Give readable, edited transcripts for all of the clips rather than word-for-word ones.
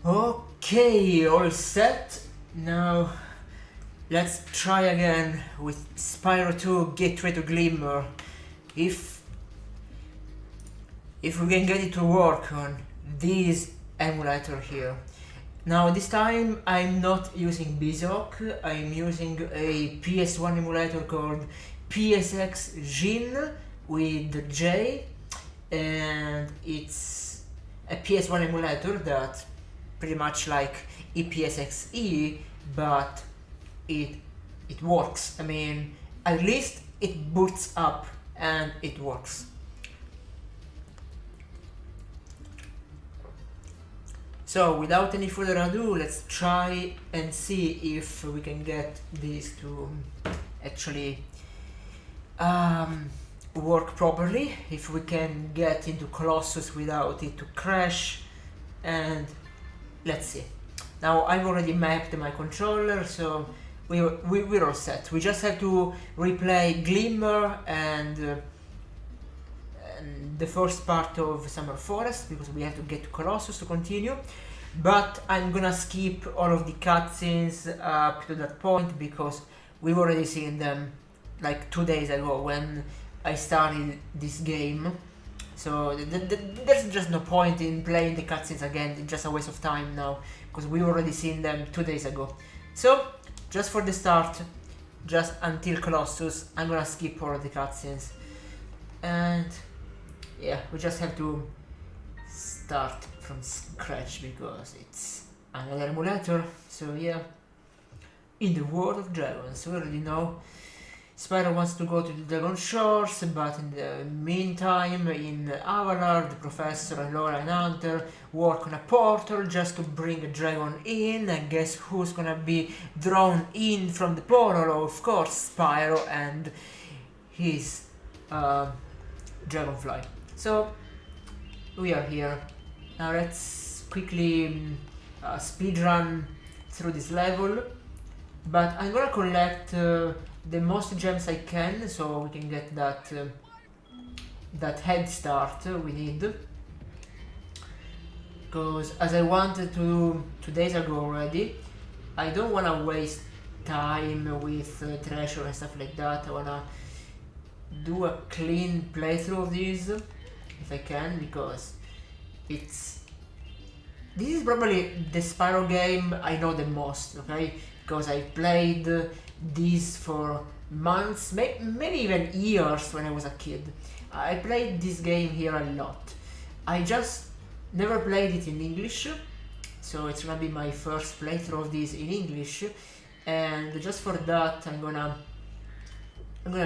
Okay, all set. Now let's try again with Spyro 2 Gateway to Glimmer. If we can get it to work on this emulator here. Now this time I'm not using BZOC, I'm using a PS1 emulator called PSX Jin with J, and it's a PS1 emulator that pretty much like EPSXE, but it works. I mean, at least it boots up and it works. So without any further ado, let's try and see if we can get this to actually work properly, if we can get into Colossus without it to crash, and let's see. Now I've already mapped my controller, so we're all set. We just have to replay Glimmer and the first part of Summer Forest, because we have to get to Colossus to continue. But I'm gonna skip all of the cutscenes up to that point, because we've already seen them like 2 days ago when I started this game. So there's just no point in playing the cutscenes again, it's just a waste of time now, because we've already seen them 2 days ago. So, just for the start, just until Colossus, I'm gonna skip all of the cutscenes. And yeah, we just have to start from scratch because it's another emulator. So yeah, in the world of dragons, we already know Spyro wants to go to the Dragon Shores, but in the meantime, in Avalar, the Professor and Laura and Hunter work on a portal just to bring a dragon in, and guess who's gonna be drawn in from the portal? Of course, Spyro and his dragonfly. So, we are here. Now let's quickly speedrun through this level, but I'm gonna collect the most gems I can, so we can get that head start we need. Because as I wanted to 2 days ago already, I don't wanna waste time with treasure and stuff like that. I wanna do a clean playthrough of this if I can, because this is probably the Spyro game I know the most, okay? Because I played this for months, maybe even years when I was a kid. I played this game here a lot. I just never played it in English, so it's gonna be my first playthrough of this in English, and just for that I'm gonna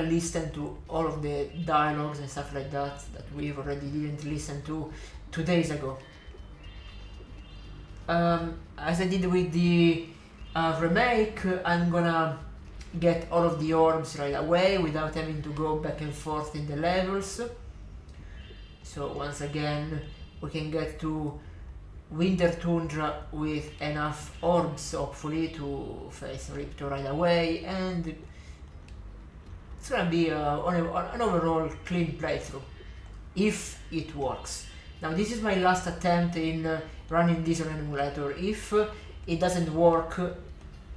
listen to all of the dialogues and stuff like that we've already didn't listen to 2 days ago. As I did with the remake, I'm gonna get all of the orbs right away without having to go back and forth in the levels. So once again, we can get to Winter Tundra with enough orbs, hopefully, to face Riptor right away, and it's gonna be an overall clean playthrough, if it works. Now this is my last attempt in running this on an emulator. If it doesn't work,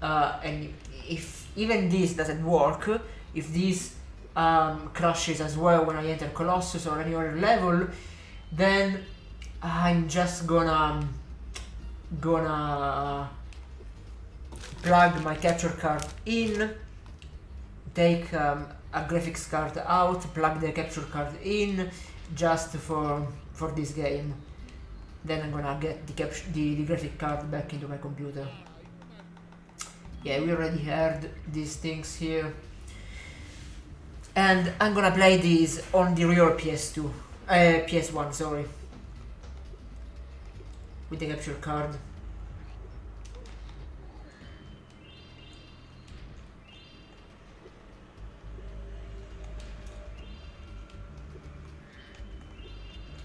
and if even this doesn't work, if this crashes as well when I enter Colossus or any other level, then I'm just gonna plug my capture card in, take a graphics card out, plug the capture card in, just for this game. Then I'm gonna get the graphic card back into my computer. Yeah, we already heard these things here. And I'm gonna play these on the real PS1, sorry. With the capture card.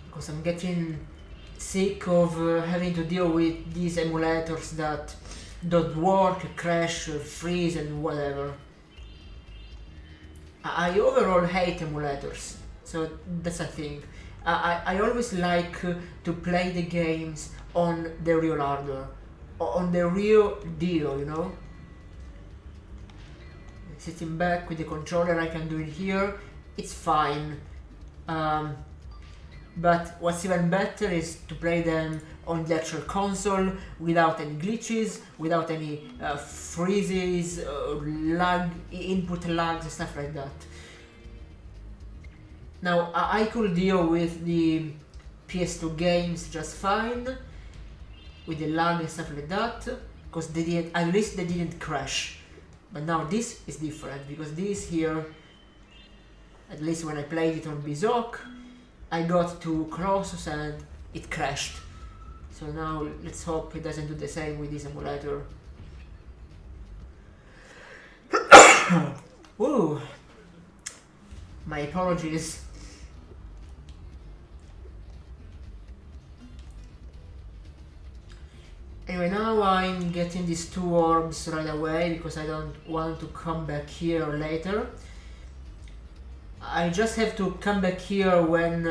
Because I'm getting sick of having to deal with these emulators that don't work, crash, freeze and whatever. I overall hate emulators, so that's a thing. I always like to play the games on the real hardware, on the real deal, you know. Sitting back with the controller, I can do it here, it's fine. But what's even better is to play them on the actual console without any glitches, without any freezes, lag, input lags and stuff like that. Now I could deal with the PS2 games just fine, with the lag and stuff like that, because they didn't, at least they didn't crash. But now this is different, because this here, at least when I played it on Bizok, I got to Colossus and it crashed. So now let's hope it doesn't do the same with this emulator. Ooh, my apologies. Anyway, now I'm getting these 2 orbs right away because I don't want to come back here later. I just have to come back here when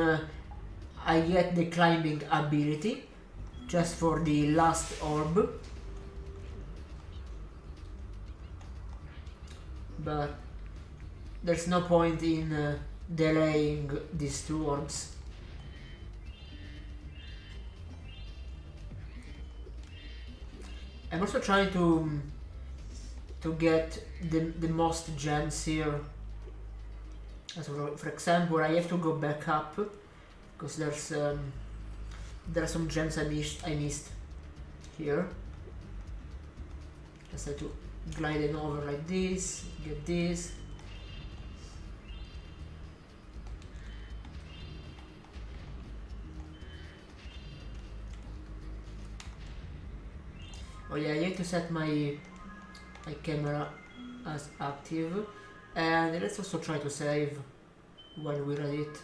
I get the climbing ability, just for the last orb. But there's no point in delaying these 2 orbs. I'm also trying to get the most gems here. So for example, I have to go back up because there are some gems I missed here. Just have to glide them over like this, get this. Oh yeah, I need to set my camera as active, and let's also try to save while we're at it.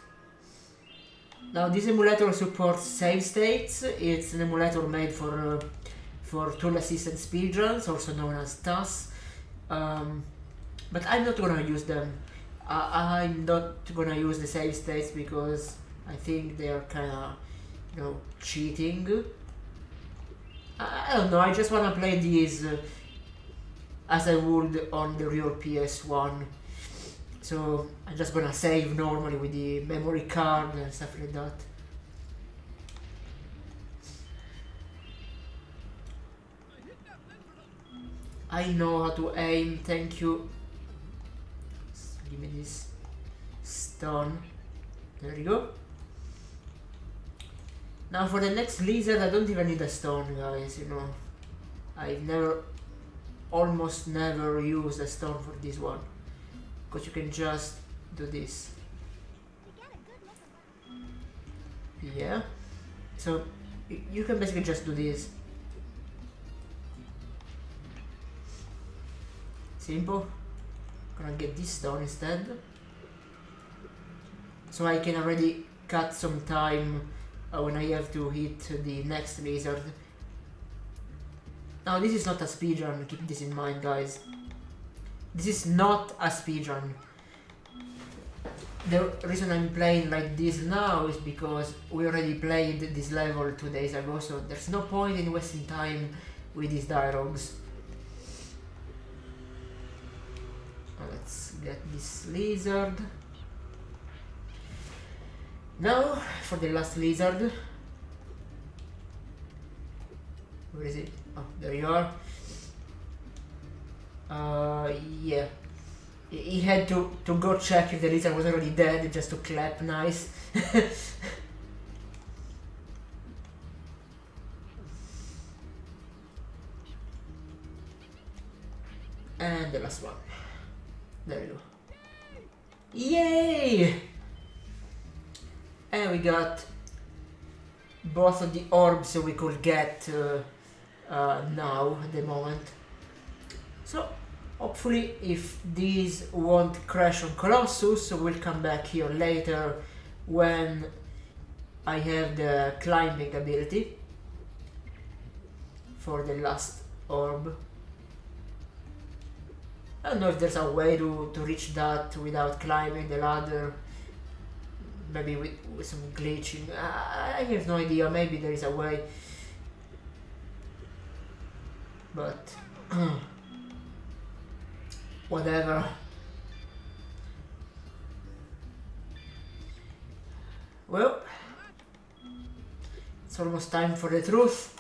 Now this emulator supports save states. It's an emulator made for tool assisted speedruns, also known as TAS. But I'm not gonna use them. I'm not gonna use the save states because I think they are kinda, you know, cheating. I don't know, I just wanna play these as I would on the real PS1. So I'm just gonna save normally with the memory card and stuff like that. I know how to aim, thank you. Give me this stone. There you go. Now for the next lizard, I don't even need a stone, guys, you know. I've almost never used a stone for this one. Because you can just do this. Yeah. So you can basically just do this. Simple. Gonna get this stone instead. So I can already cut some time when I have to hit the next lizard. Now this is not a speedrun, keep this in mind, guys. This is not a speedrun. The reason I'm playing like this now is because we already played this level 2 days ago, so there's no point in wasting time with these dialogues. Let's get this lizard. Now for the last lizard. Where is it? Oh, there you are. Yeah. He had to go check if the lizard was already dead just to clap nice. And the last one. There you go. Yay! And we got both of the orbs we could get now at the moment. So hopefully if these won't crash on Colossus, we'll come back here later when I have the climbing ability for the last orb. I don't know if there's a way to reach that without climbing the ladder. maybe with some glitching. I have no idea. Maybe there is a way, but whatever. Well, it's almost time for the truth,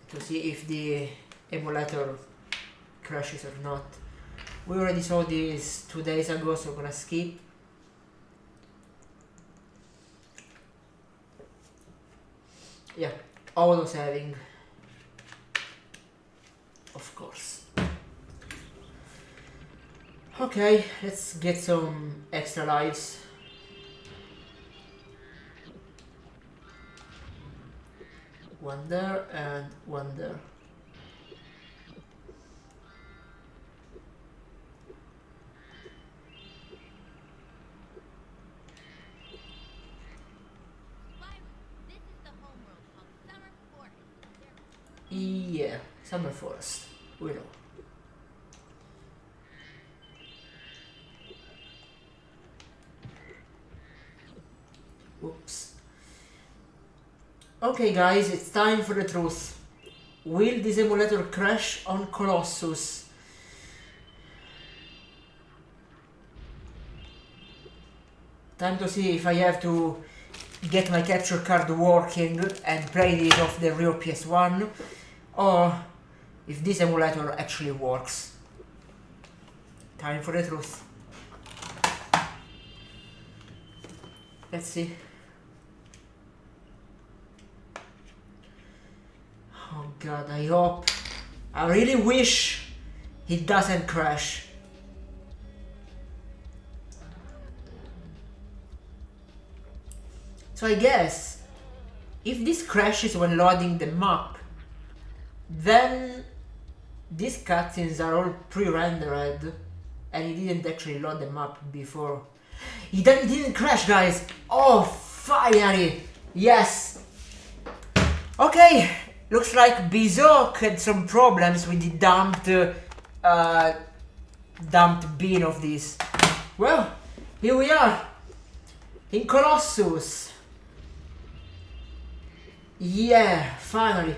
to see if the emulator crashes or not. We already saw this 2 days ago, so I'm gonna skip. Yeah, auto saving, of course. Okay, let's get some extra lives. One there and one there. Yeah, Summer Forest, we know. Oops. Okay guys, it's time for the truth. Will this emulator crash on Colossus? Time to see if I have to get my capture card working and play this off the real PS1, or if this emulator actually works. Time for the truth. Let's see. Oh god, I really wish it doesn't crash. So I guess if this crashes when loading the map, then these cutscenes are all pre-rendered and it didn't actually load the map before. It didn't crash, guys! Oh, finally! Yes! Okay, looks like Bizok had some problems with the dumped bin of this. Well, here we are, in Colossus. Yeah, finally.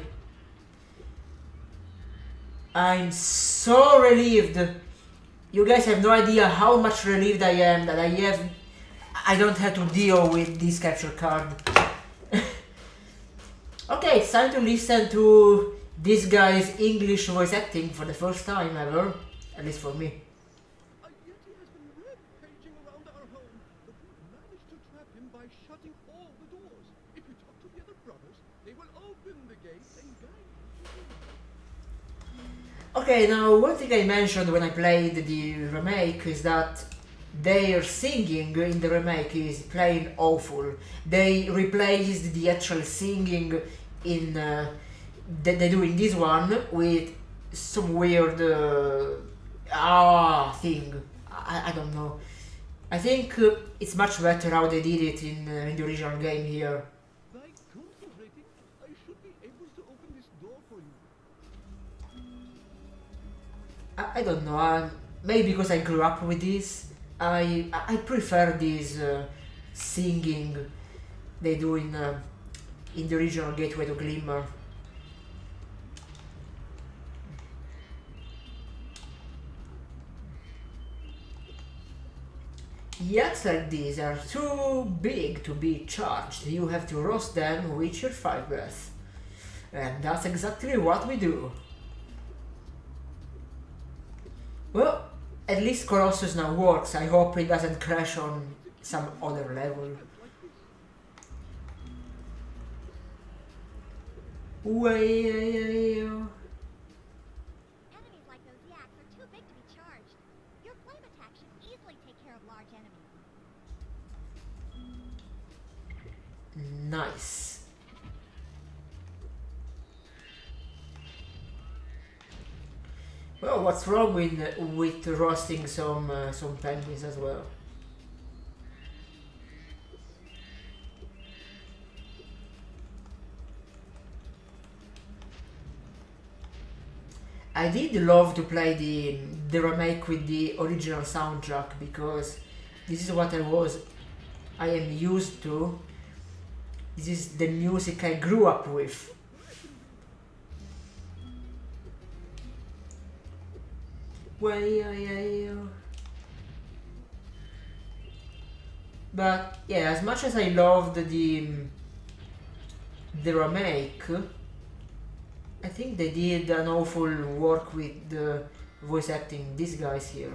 I'm so relieved. You guys have no idea how much relieved I am that I don't have to deal with this capture card. Okay, it's time to listen to this guy's English voice acting for the first time ever, at least for me. Okay, now one thing I mentioned when I played the remake is that their singing in the remake is plain awful. They replaced the actual singing in that they do in this one with some weird thing. I don't know. I think it's much better how they did it in the original game here. I don't know, maybe because I grew up with this, I prefer this singing they do in the original Gateway to Glimmer. Yaks like these are too big to be charged. You have to roast them with your fire breath. And that's exactly what we do. Well, at least Colossus now works. I hope it doesn't crash on some other level. Enemies like those yaks are too big to be charged. Your flame attack should easily take care of large enemies. Nice. Well, what's wrong with roasting some penguins as well? I did love to play the remake with the original soundtrack, because this is what I was I am used to. This is the music I grew up with. But yeah, as much as I loved the remake, I think they did an awful work with the voice acting these guys here,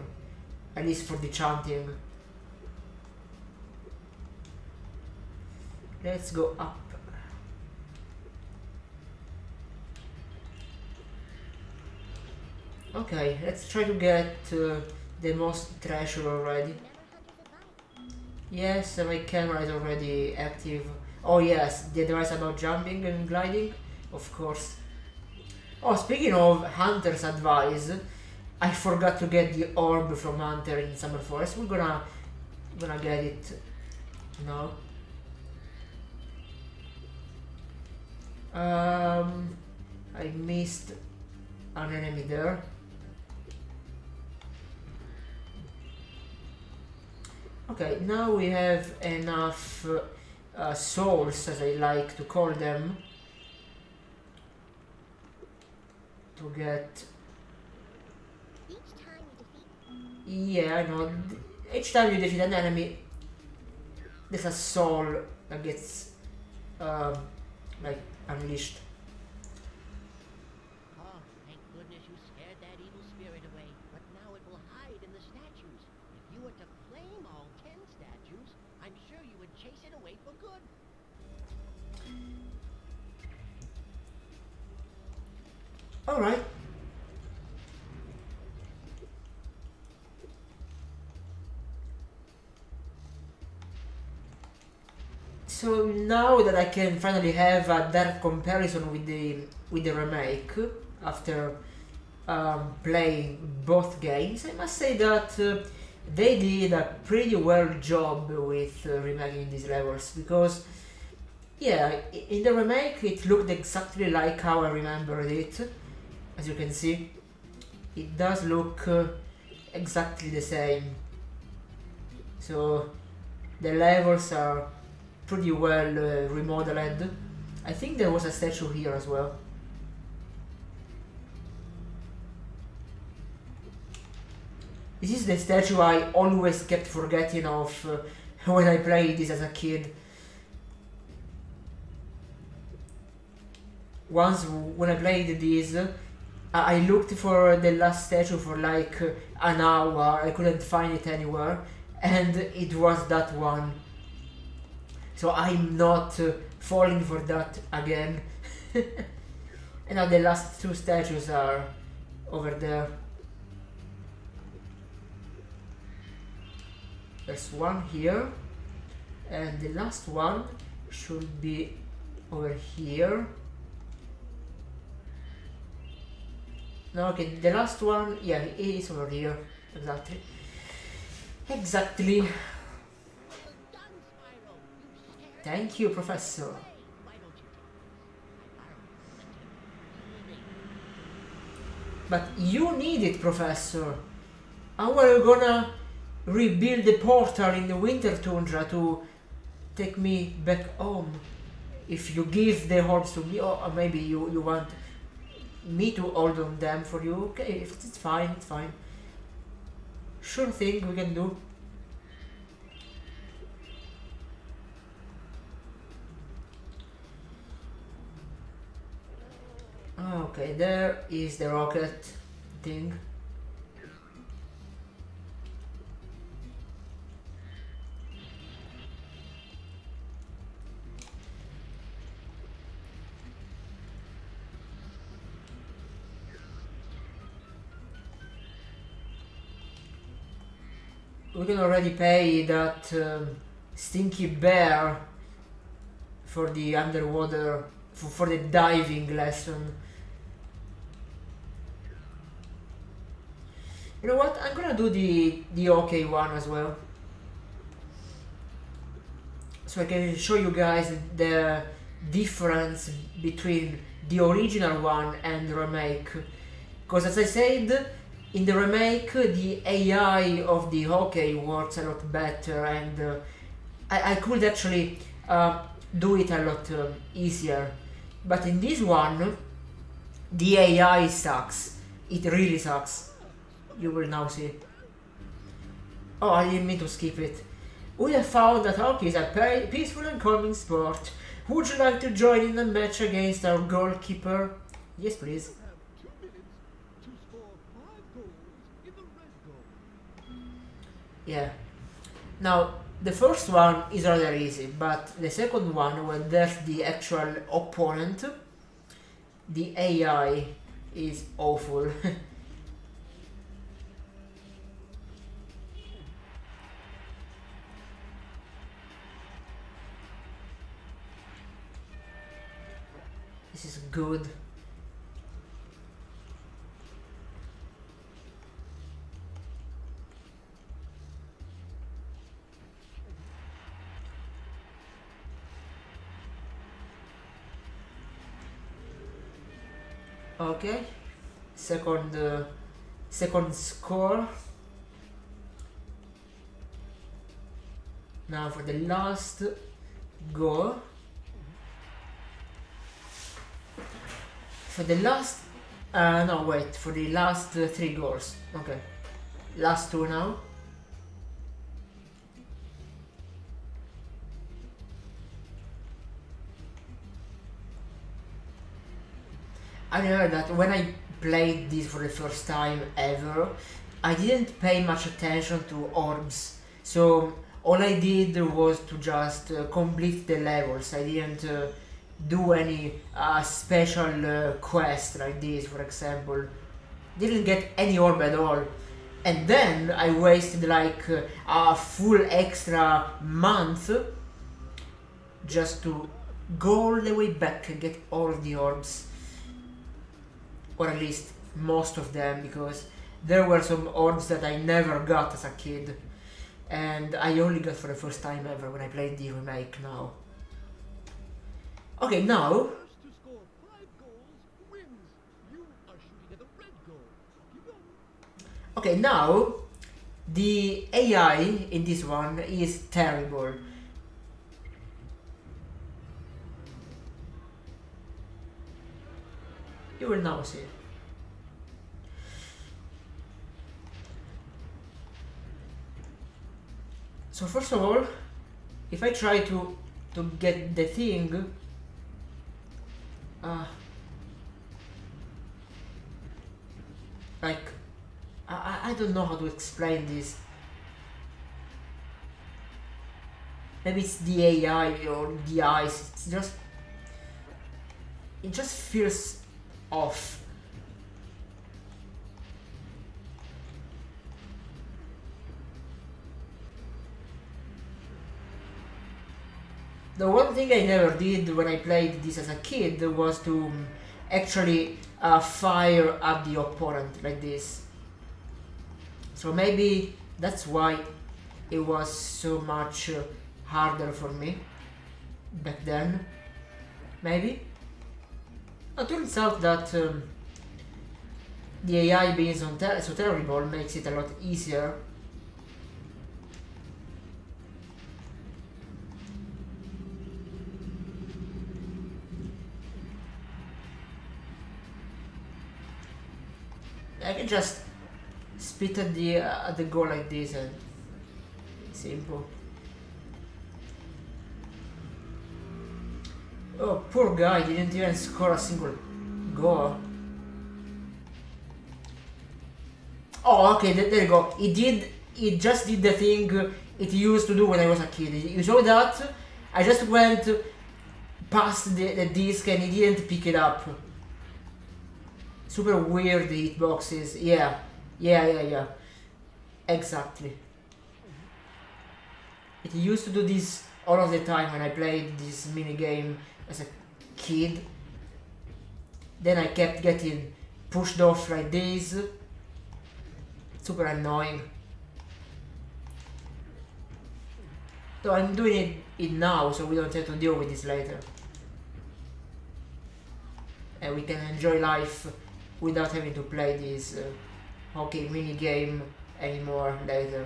at least for the chanting. Let's go up. Okay, let's try to get the most treasure already. Yes, my camera is already active. Oh yes, the advice about jumping and gliding, of course. Oh, speaking of Hunter's advice, I forgot to get the orb from Hunter in Summer Forest. We're gonna get it now. I missed an enemy there. Okay, now we have enough souls, as I like to call them, to get... Yeah, I know. Each time you defeat an enemy, there's a soul that gets like unleashed. Oh, thank goodness you scared that evil spirit away. But now it will hide in the statues. If you were to flame all 10 statues, I'm sure you would chase it away for good. Alright. So now that I can finally have a direct comparison with the remake after playing both games, I must say that they did a pretty well job with remaking these levels, because yeah, in the remake it looked exactly like how I remembered it. As you can see, it does look exactly the same. So the levels are pretty well remodeled. I think there was a statue here as well. This is the statue I always kept forgetting of when I played this as a kid. Once when I played this, I looked for the last statue for like an hour. I couldn't find it anywhere, and it was that one. So I'm not falling for that again. And now the last two statues are over there. There's one here, and the last one should be over here. No, okay, the last one, yeah, it is over here. Exactly. Exactly. Well done, Spyro. You scared Thank you, Professor. away. Why don't you take But you need it, Professor. How are you gonna rebuild the portal in the winter tundra to take me back home? If you give the orbs to me, or maybe you want me to hold on them for you. Okay, it's fine, it's fine. Sure thing, we can do. Okay, there is the rocket thing. We can already pay that stinky bear for the underwater, for the diving lesson. You know what? I'm gonna do the OK one as well, so I can show you guys the difference between the original one and the remake. Because as I said, in the remake the AI of the OK works a lot better, and I could actually do it a lot easier. But in this one, the AI sucks. It really sucks. You will now see. Oh, I didn't mean to skip it. We have found that hockey is a peaceful and calming sport. Would you like to join in a match against our goalkeeper? Yes, please. You have 2 minutes to score 5 goals in the red goal. Yeah. Now, the first one is rather easy, but the second one, when there's the actual opponent, the AI is awful. This is good. Okay, second score. Now for the last goal. For the last, no wait, for the last 3 goals. Okay, last 2 now. I remember that when I played this for the first time ever, I didn't pay much attention to orbs. So all I did was to just complete the levels. I didn't do any special quest like this, for example. Didn't get any orb at all. And then I wasted like a full extra month just to go all the way back and get all of the orbs. Or at least most of them, because there were some orbs that I never got as a kid, and I only got for the first time ever when I played the remake now. Okay, now, First to score 5 goals wins. You are shooting at the red goal. Keep going. okay, now, the AI in this one is terrible. You will now see. So first of all, if I try to get the thing, like I don't know how to explain this. Maybe it's the AI or the eyes. It just feels off. The one thing I never did when I played this as a kid was to actually fire at the opponent like this. So maybe that's why it was so much harder for me back then. Maybe? It turns out that the AI being so terrible makes it a lot easier. I can just spit at the goal like this and simple. Oh, poor guy didn't even score a single goal. Oh, okay, there you go. It just did the thing it used to do when I was a kid. You saw that? I just went past the disc and it didn't pick it up. Super weird the hitboxes. Yeah. Exactly. It used to do this all of the time when I played this mini game as a kid. Then I kept getting pushed off like this. Super annoying. So I'm doing it now so we don't have to deal with this later. And we can enjoy life without having to play this hockey mini game anymore later.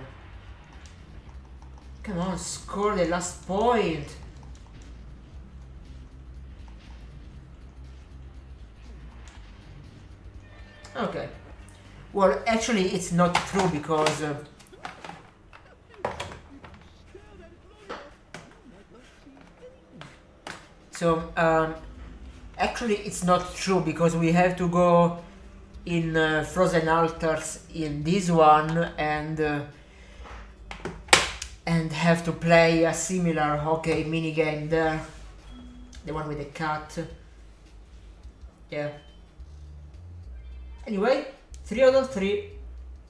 Come on, score the last point. Okay. Well, actually, it's not true because actually, it's not true because we have to go in Frozen Altars in this one and have to play a similar hockey minigame there. The one with the cat. Yeah. Anyway, 3 out of 3.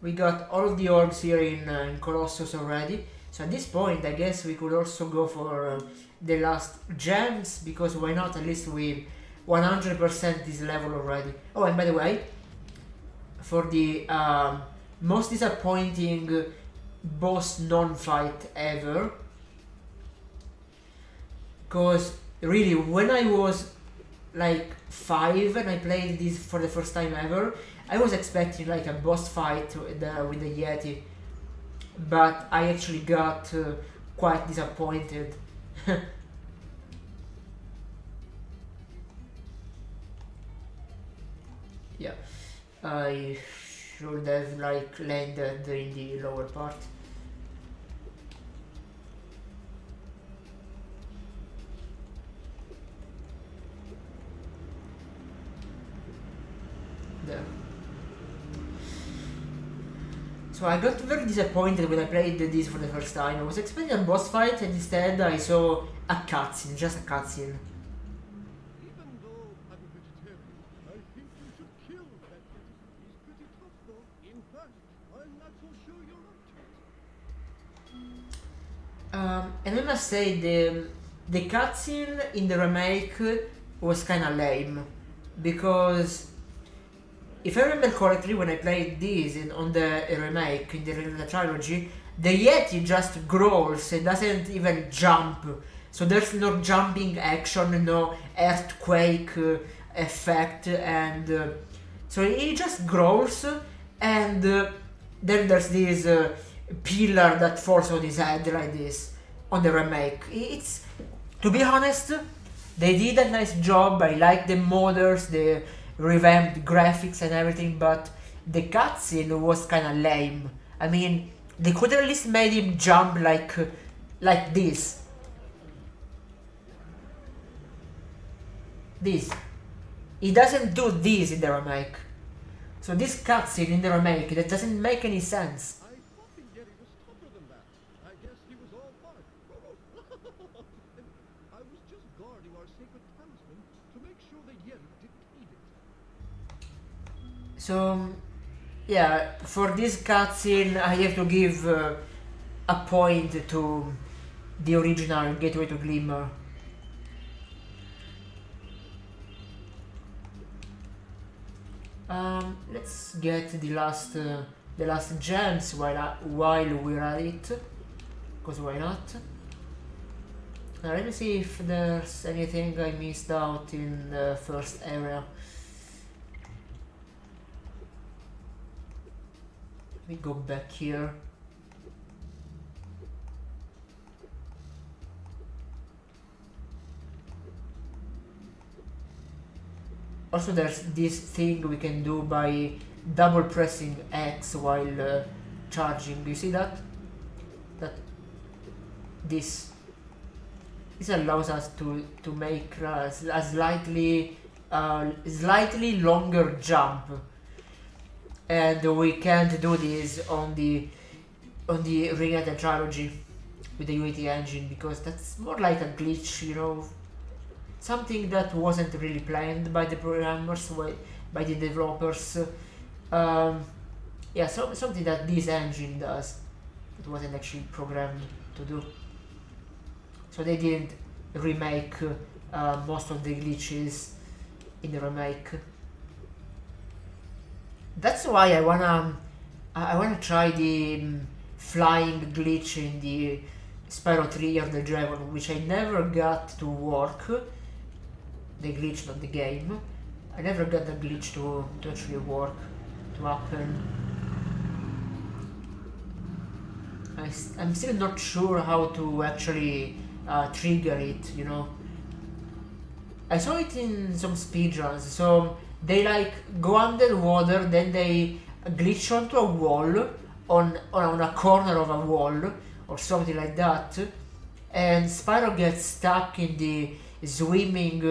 We got all of the orbs here in Colossus already. So at this point, I guess we could also go for the last gems, because why not? At least we 100% this level already. Oh, and by the way, for the most disappointing boss non-fight ever, because really when I was like 5 and I played this for the first time ever, I was expecting like a boss fight with the Yeti, but I actually got quite disappointed. Yeah, I should have like landed in the lower part. There. So I got very disappointed when I played this for the first time. I was expecting a boss fight and instead I saw a cutscene, just a cutscene. Even though I'm a vegetarian, I think you should kill that Yeti. He's pretty tough, though. In fact, I'm not so sure you're up to it. And I must say the cutscene in the remake was kinda lame, because if I remember correctly, when I played this on the remake, in the trilogy, the Yeti just growls and doesn't even jump. So there's no jumping action, no earthquake effect, and so he just growls, and then there's this pillar that falls on his head like this on the remake. It's, to be honest, they did a nice job. I like the modders, the revamped graphics and everything, but the cutscene was kinda lame. I mean, they could at least made him jump like this. This. He doesn't do this in the remake. So this cutscene in the remake, that doesn't make any sense. I thought the Yeti was tougher than that. I guess he was all bark. And I was just guarding our sacred talisman to make sure the Yeti didn't eat it. So, yeah, for this cutscene I have to give a point to the original Gateway to Glimmer. Let's get the last gems while we're at it, because why not? Let me see if there's anything I missed out in the first area. Let me go back here. Also, there's this thing we can do by double pressing X while charging. Do you see that? This allows us to make a slightly longer jump, and we can't do this on the Reignited trilogy with the Unity engine, because that's more like a glitch, you know. Something that wasn't really planned by the programmers, by the developers. Yeah, something that this engine does, that wasn't actually programmed to do. So they didn't remake most of the glitches in the remake. That's why I wanna try the flying glitch in the Spyro 3 Year of the Dragon, which I never got to work. The glitch, not the game. I never got the glitch to actually work, to happen. I'm still not sure how to actually trigger it, you know. I saw it in some speedruns, so they like go underwater, then they glitch onto a wall, on a corner of a wall, or something like that, and Spyro gets stuck in the swimming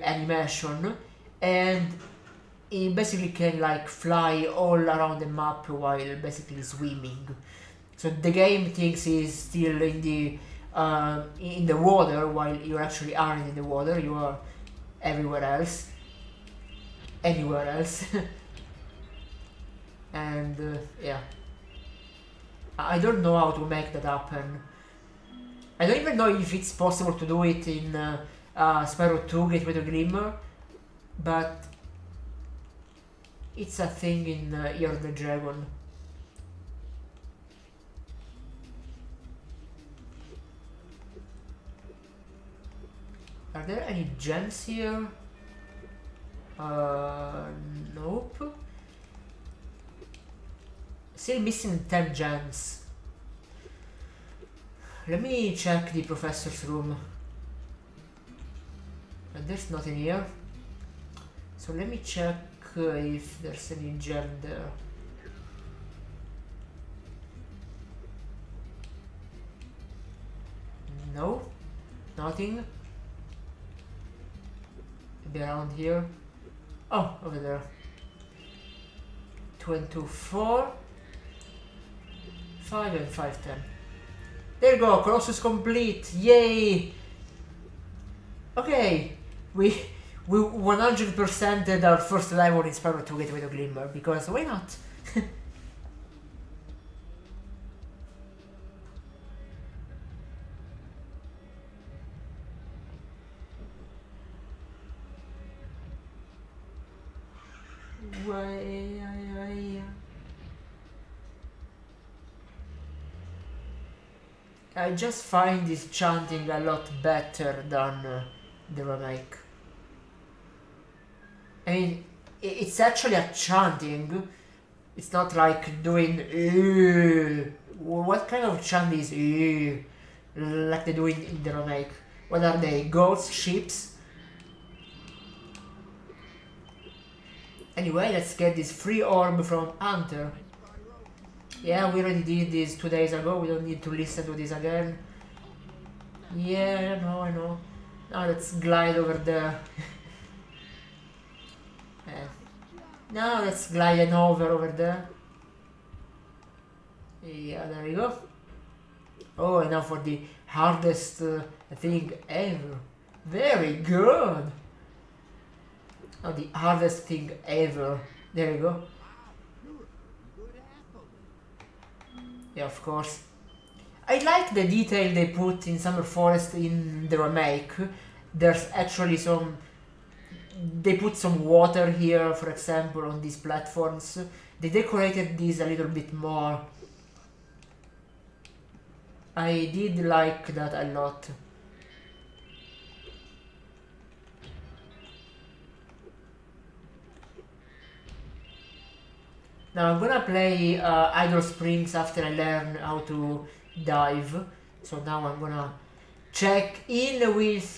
animation, and he basically can like fly all around the map while basically swimming. So the game thinks he's still in the water while you actually aren't in the water. You are everywhere else, anywhere else, and yeah. I don't know how to make that happen. I don't even know if it's possible to do it in Spyro 2 Gateway to Glimmer, but it's a thing in Year of the Dragon. Are there any gems here? Nope. Still missing 10 gems. Let me check the professor's room. And there's nothing here. So let me check if there's any gem there. No, nothing. Maybe around here. Oh, over there. 24, 5 and 5, 10. There you go, Colossus complete, yay! Okay, we 100%ed our first level in Spyro 2 Gateway to Glimmer, because why not? I just find this chanting a lot better than the remake. I mean, it's actually a chanting. It's not like doing what kind of chant is like they do in the remake? What are they? Ghost ships? Anyway, let's get this free orb from Hunter. Yeah, we already did this 2 days ago. We don't need to listen to this again. Yeah, I know. Now let's glide over there. Now let's glide an over there. Yeah, there we go. Oh, and now for the hardest thing ever. Very good. Oh, the hardest thing ever. There you go. Yeah, of course. I like the detail they put in Summer Forest in the remake. There's actually they put some water here, for example, on these platforms. They decorated these a little bit more. I did like that a lot. Now I'm gonna play Idle Springs after I learn how to dive. So now I'm gonna check in with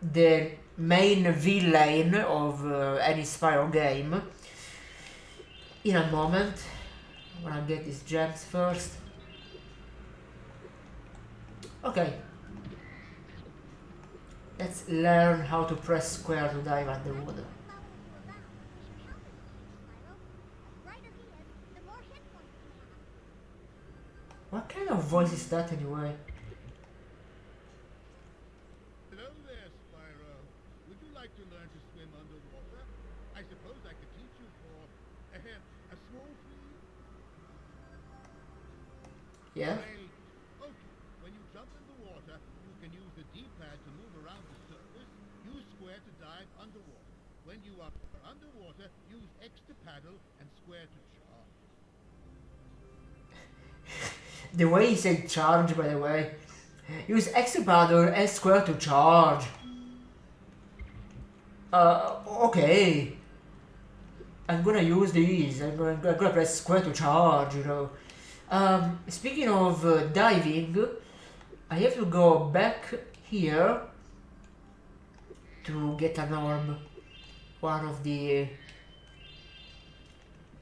the main villain of any Spyro game in a moment. I'm gonna get these gems first. Okay. Let's learn how to press square to dive underwater. What kind of voice is that anyway? Hello there, Spyro. Would you like to learn to swim underwater? I suppose I could teach you for a small fee. Yeah? Great. Okay. When you jump in the water, you can use the D-pad to move around the surface. Use square to dive underwater. When you are underwater, use X to paddle and square to charge. The way he said charge, by the way. Use X to paddle and square to charge. Okay. I'm gonna use these. I'm gonna press square to charge, you know. Speaking of diving, I have to go back here to get an orb. One of the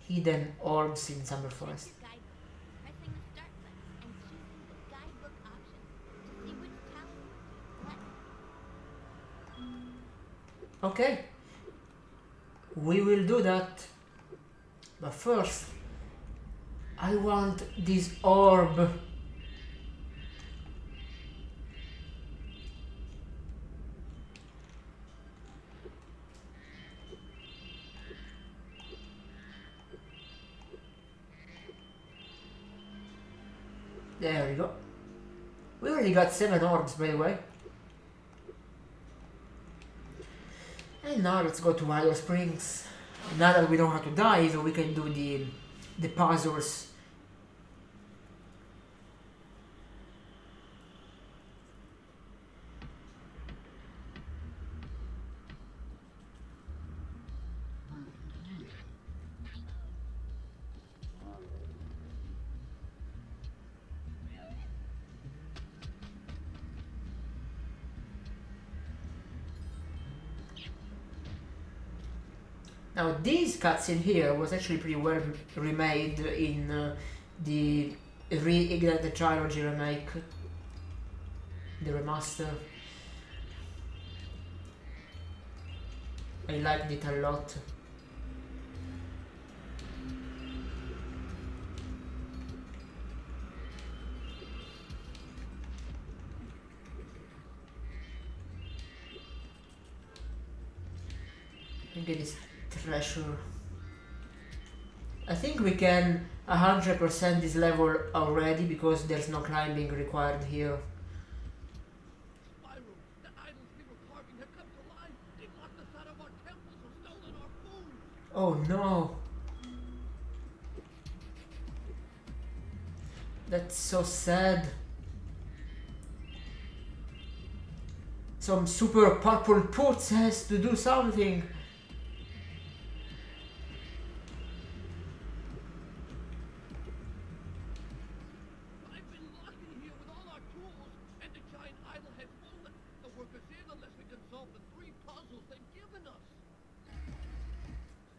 hidden orbs in Summer Forest. Check your guidebook, pressing the start button and choosing the guidebook option to see which talismans you've collected. Okay, we will do that. But first, I want this orb. There we go. We already got 7 orbs, by the way. And now let's go to Idle Springs. Now that we know how to dive, we can do the puzzles. Now this cutscene here was actually pretty well remade in the Reignited Trilogy remake, the remaster. I liked it a lot. Look at this treasure. I think we can 100% this level already because there's no climbing required here. Spyro, the idols we were carving have come to life. They locked us out of our temples or stolen our food. Oh no! That's so sad. Some super purple putz has to do something. I've been locked in here with all our tools, and the giant idol has won't let the workers in unless we can solve the 3 puzzles they've given us.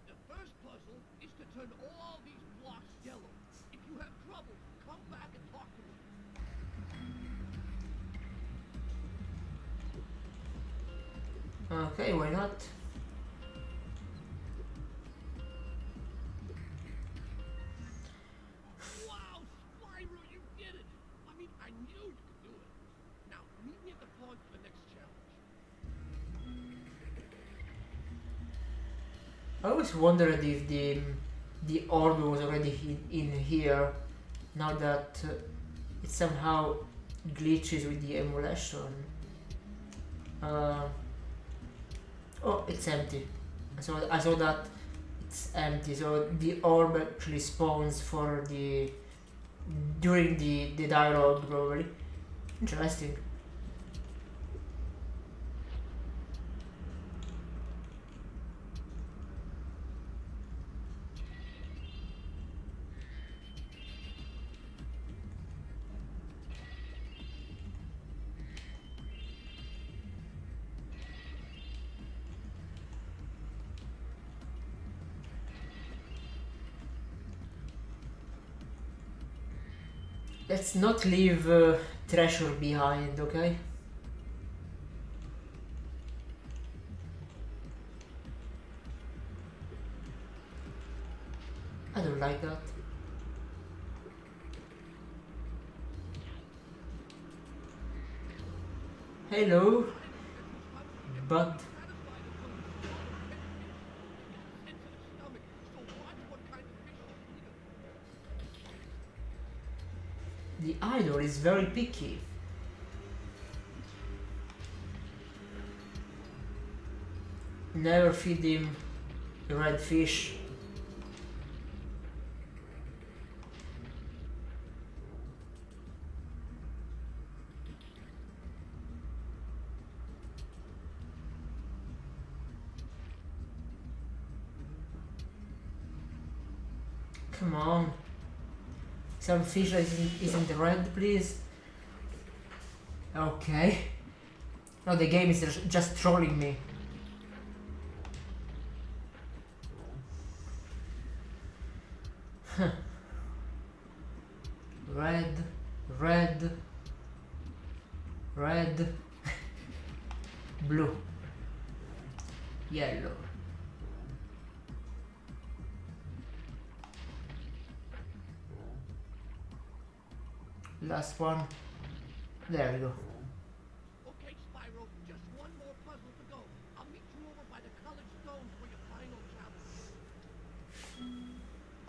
The first puzzle is to turn all these blocks yellow. If you have trouble, come back and talk to me. Okay, why not? Wow, Spyro, you did it! I mean, I knew you could do it. Now, meet me at the pond for the next challenge. I always wondered if the orb was already in here, now that it somehow glitches with the emulation. Oh, it's empty. I saw that it's empty, so the orb actually spawns for during the dialogue probably. Interesting. Let's not leave treasure behind, okay? I don't like that. Hello, but the idol is very picky. Never feed him red fish. Come on. Some fish that isn't red, please. Okay. No, the game is just trolling me. Red, red, red, blue, yellow. Last one. There we go. Okay, Spyro, just one more puzzle to go. I'll meet you over by the colored stones for your final challenge.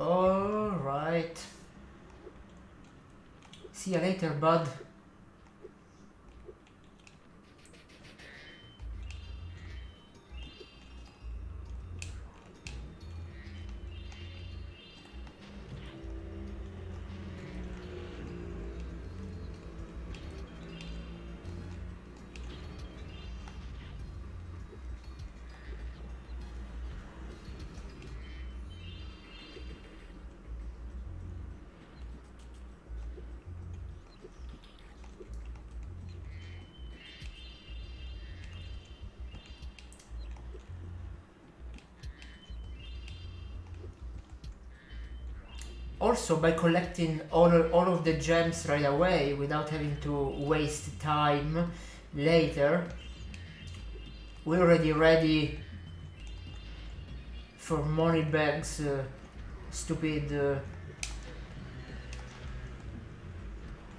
Alright. See you later, bud. Also, by collecting all of the gems right away without having to waste time later, we're already ready for money bags, stupid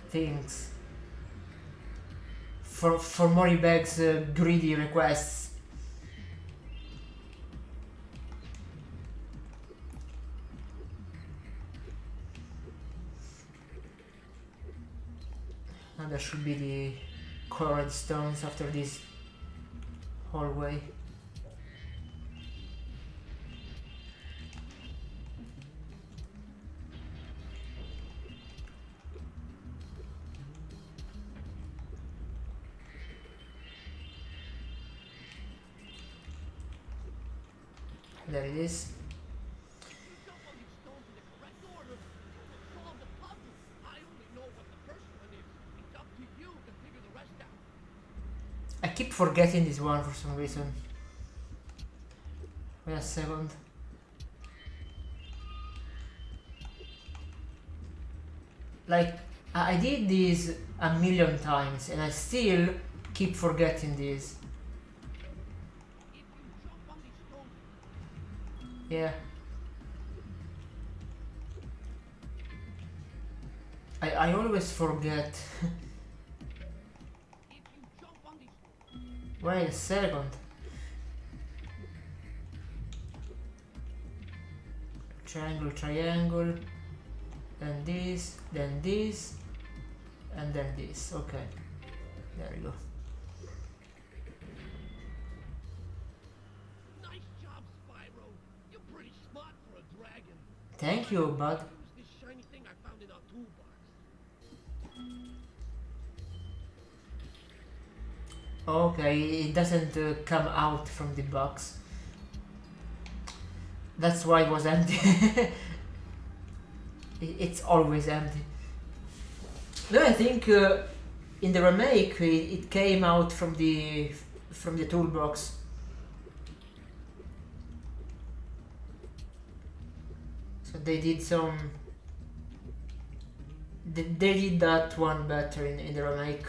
things. For money bags, greedy requests. And there should be the colored stones after this hallway. There it is. Jump on these stones in the correct order, you will solve the puzzle. I only know what the first one is. It's up to you to figure the rest out. I keep forgetting this one for some reason. Wait a second. Like, I did this a million times and I still keep forgetting this. If you jump on these stones, Yeah. I always forget. if you jump on these stones, Wait a second. Triangle, triangle. Then this, and then this. Okay. There we go. nice job, Spyro. You're pretty smart for a dragon. Thank you, bud. Use this shiny thing I found in our toolbox. Okay, it doesn't come out from the box. That's why it was empty. It's always empty. No, I think in the remake it came out from the toolbox. So they did some. They did that one better in the remake.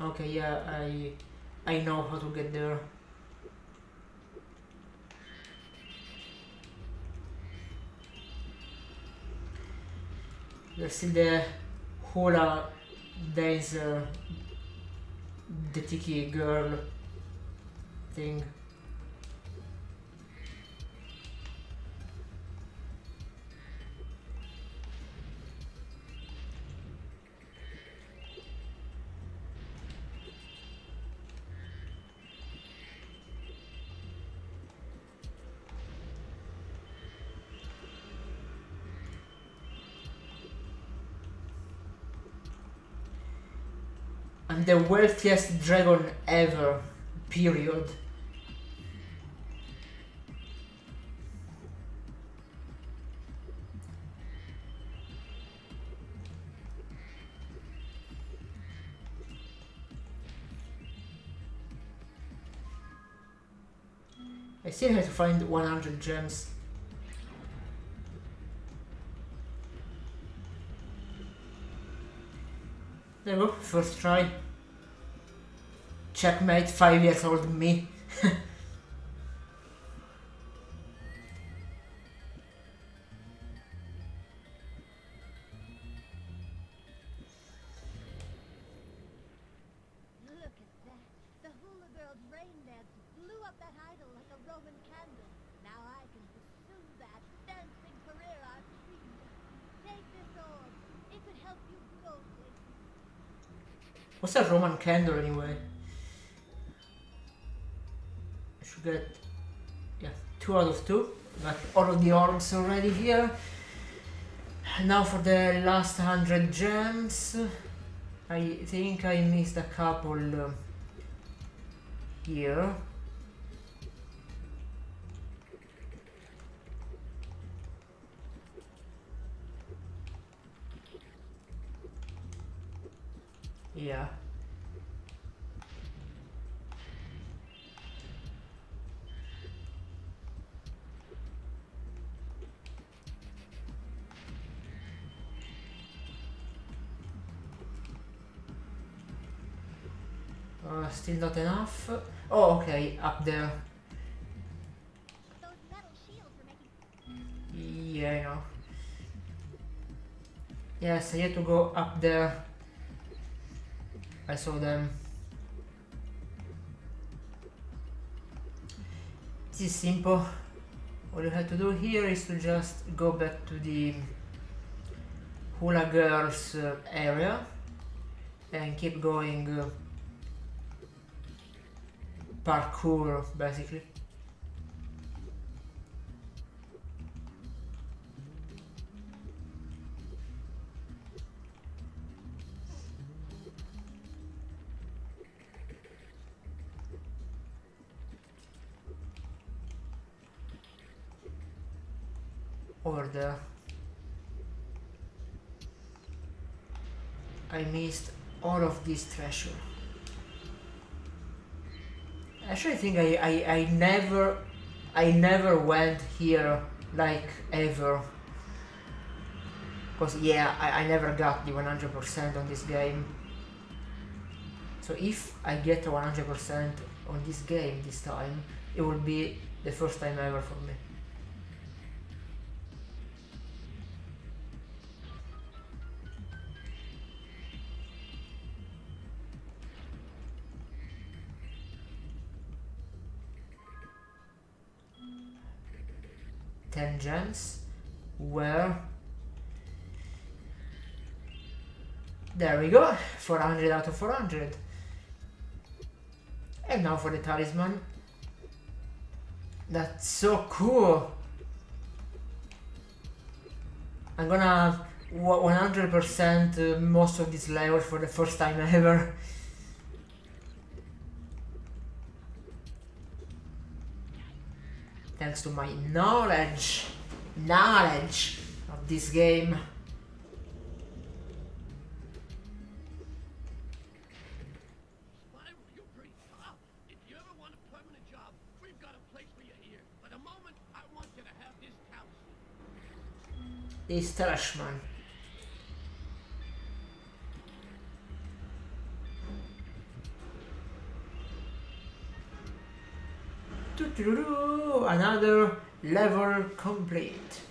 Okay, yeah, I know how to get there. There's still the hula days the tiki girl thing. I'm the wealthiest dragon ever, period. I still have to find 100 gems. There we go, first try. Checkmate, 5 years old me. Look at that. The hula girl's rain dance blew up that idol like a Roman candle. Now I can pursue that dancing career I've dreamed of. Take this orb. It could help you go places. What's a Roman candle anyway? I should get, yeah, 2 out of 2. Got all of the orbs already here. Now for the last 100 gems. I think I missed a couple here. Yeah. Still not enough. Oh, okay, up there. Those metal shields are making Yeah, I know. Yes, I had to go up there. I saw them. This is simple. All you have to do here is to just go back to the Hula Girls area and keep going parkour basically. Over there. I missed all of this treasure. Actually, I think I never went here like ever. Cause yeah, I never got the 100% on this game. So if I get 100% on this game this time, it will be the first time ever for me. Ten gems. Where? There we go. 400 out of 400. And now for the talisman. That's so cool. I'm gonna 100% most of this level for the first time ever. Thanks to my knowledge of this game. Spyro, you're pretty tough. If you ever want a permanent job, we've got a place for you here. For the moment, I want you to have this talisman. This Trashman. Another level complete.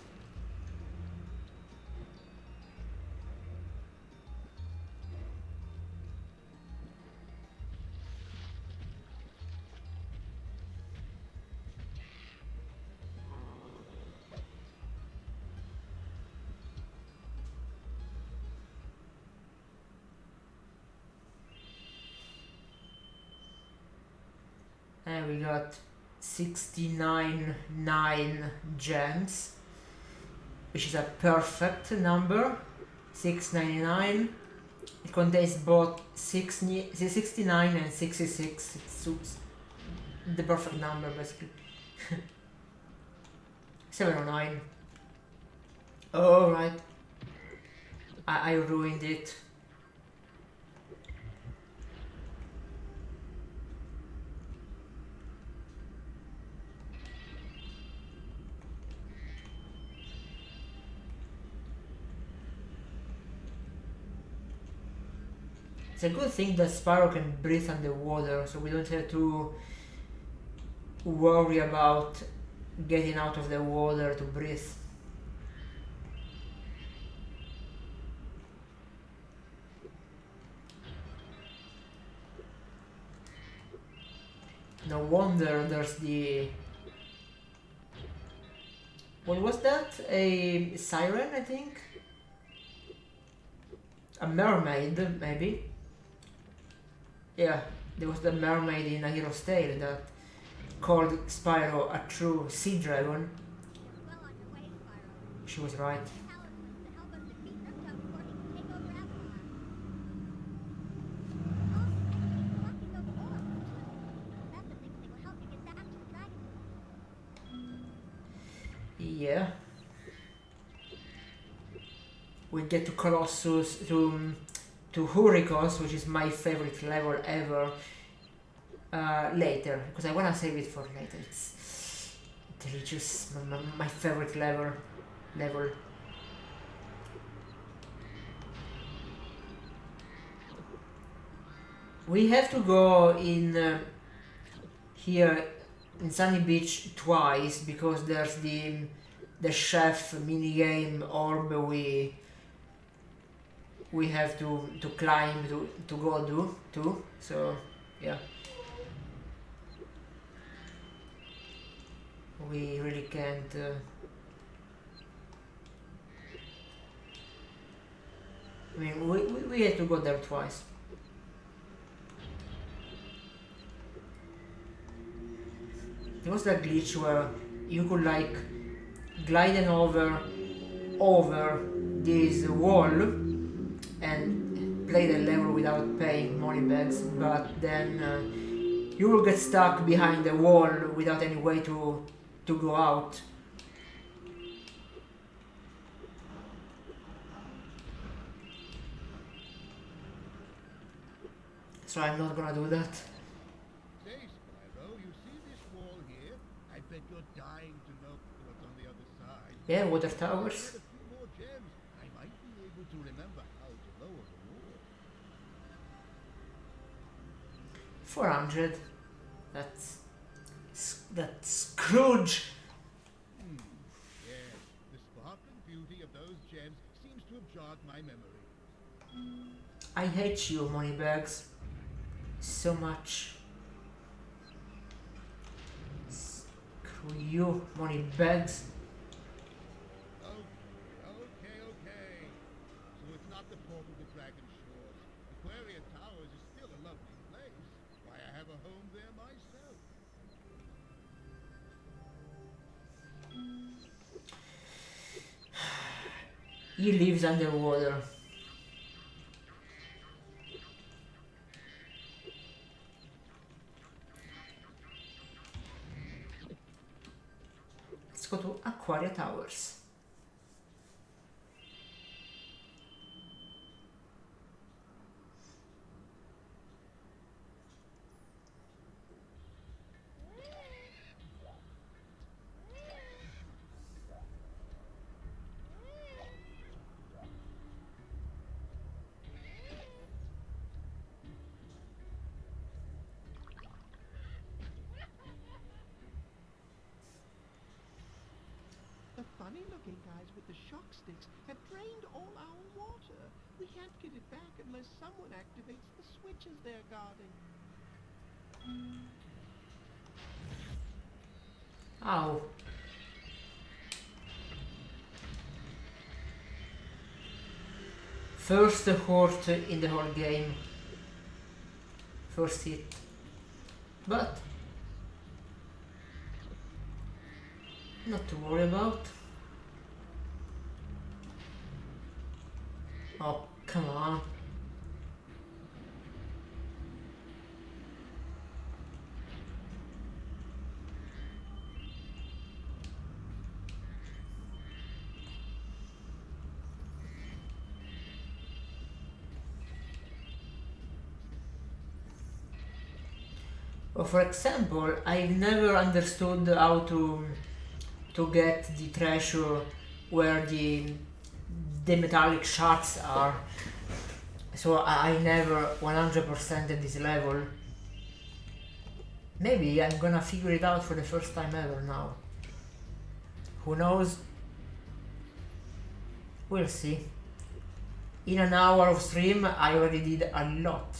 and we got 69 gems, which is a perfect number. 699. It contains both 69 and 66. It's the perfect number basically. 709. Oh right. I ruined it. It's a good thing that Spyro can breathe underwater, so we don't have to worry about getting out of the water to breathe. No wonder there's the... What was that? A siren, I think? A mermaid, maybe? Yeah, there was the mermaid in A Hero's Tale that called Spyro a true sea dragon. Well on your way, Spyro. She was right. Talismans to help us defeat Reptile before he can take over Avalon. Oh, and keep collecting those orbs, too. That's the things that will help you get back to the Dragon World. Yeah. We get to Colossus, to Hurricos, which is my favorite level ever, later, because I wanna save it for later. It's delicious, my favorite level. We have to go in here in Sunny Beach twice because there's the chef minigame orb we have to climb to go do too. So yeah, we really can't. I mean, we had to go there twice. There was that glitch where you could like gliding over this wall and play the level without paying money bags, but then you will get stuck behind the wall without any way to go out. So I'm not gonna do that. Say, Spyro, you see this wall here? I bet you're dying to know what's on the other side. Yeah, water If I towers. get a few more gems, I might be able to remember how to lower the wall. 400. That's Scrooge. Yes, the sparkling beauty of those gems seems to have jogged my memory. I hate you, moneybags, so much. Screw you, moneybags. Okay. So it's not the port of the Dragon Shores. Aquaria Towers is still a lovely place. Why, I have a home there myself. He lives underwater. Let's go to Aquaria Towers. The funny-looking guys with the shock sticks have drained all our water. We can't get it back unless someone activates the switches they're guarding. Ow. First hurt in the whole game. First hit. But Not to worry about. Oh, come on. Well, for example, I've never understood how to get the treasure where the metallic shards are. So I never 100% at this level. Maybe I'm gonna figure it out for the first time ever now. Who knows? We'll see. In an hour of stream, I already did a lot.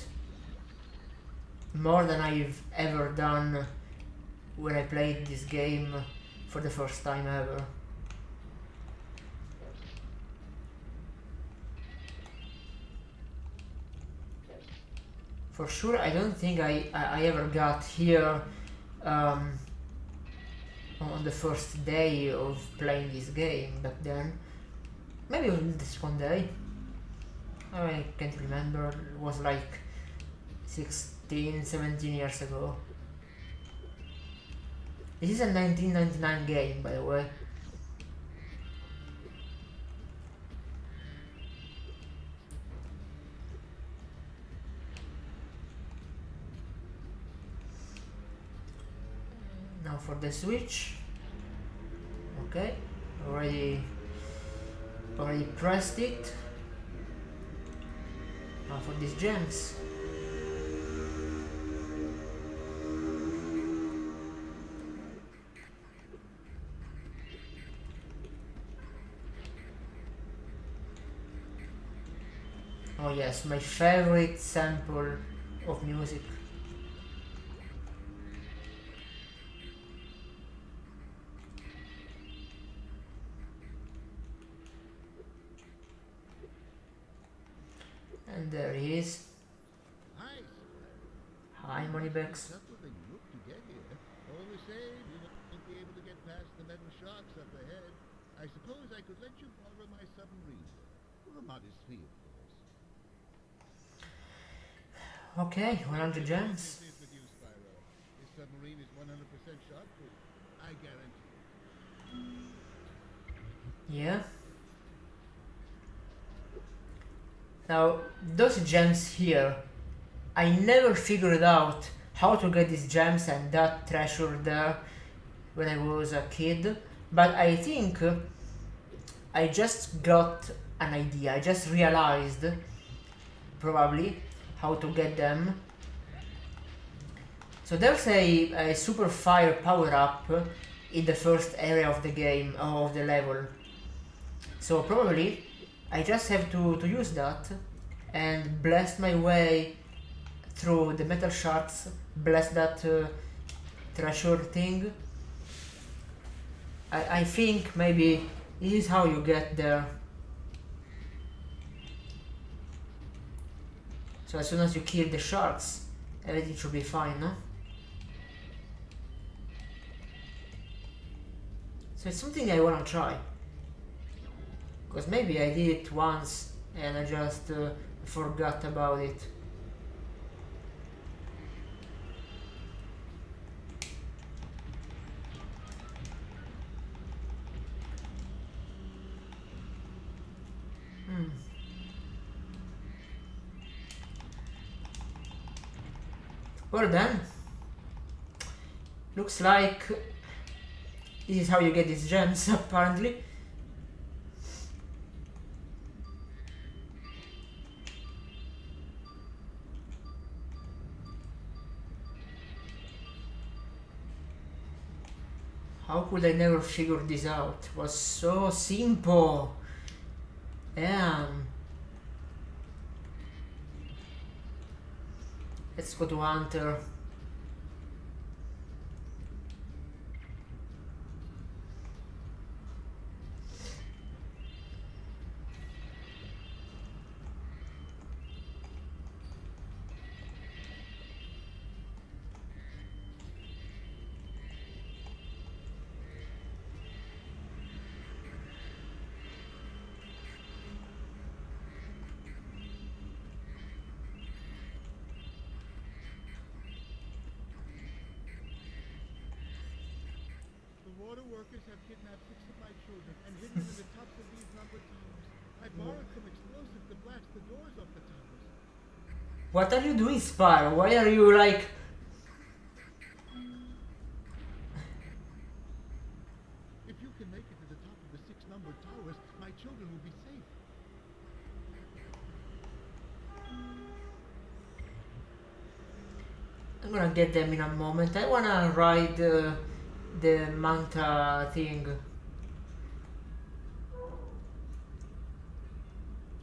More than I've ever done when I played this game for the first time ever. For sure, I don't think I ever got here on the first day of playing this game back then. Maybe on this one day. I can't remember. It was like 16, 17 years ago. This is a 1999 game, by the way. Now for the Switch. Okay, already pressed it. Now for these gems. Oh yes, my favorite sample of music. And there he is. Hi. Hi, Moneybags. Tougher than you look to get here. All the same, you won't be able to get past the metal sharks up ahead. I suppose I could let you borrow my submarine. For a modest fee, of course. Okay, 100 gems. This is with you, Spyro. This submarine is 100% shark-proof. I guarantee. Yeah. Now, those gems here, I never figured out how to get these gems and that treasure there when I was a kid, but I think I just got an idea. I just realized probably how to get them. So there's a super fire power-up in the first area of the game, of the level. So probably I just have to use that and blast my way through the metal shards, blast that treasure thing. I think maybe this is how you get there. So as soon as you kill the sharks, everything should be fine, no? So it's something I wanna try. Because maybe I did it once and I just forgot about it. Well then, looks like this is how you get these gems apparently. How could I never figure this out? It was so simple. Damn. Let's go to Hunter. border workers have kidnapped 6 of my children and hidden them in the tops of these lumber towers. I borrowed some explosives to blast the doors off the towers. What are you doing, Spyro? Why are you like... If you can make it to the top of the 6 numbered towers, my children will be safe. I'm gonna get them in a moment. I wanna ride the manta thing.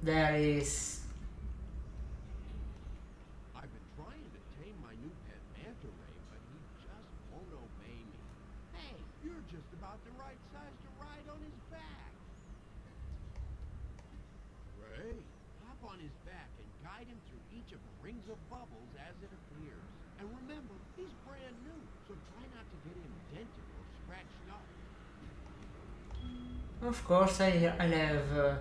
There it is. I've been trying to tame my new pet manta ray, but he just won't obey me. Hey, you're just about the right size to ride on his back. Ray, hop on his back and guide him through each of the rings of bubbles as it appears. And remember, he's brand new, so try not to get him dented or scratched up. Of course, I'll have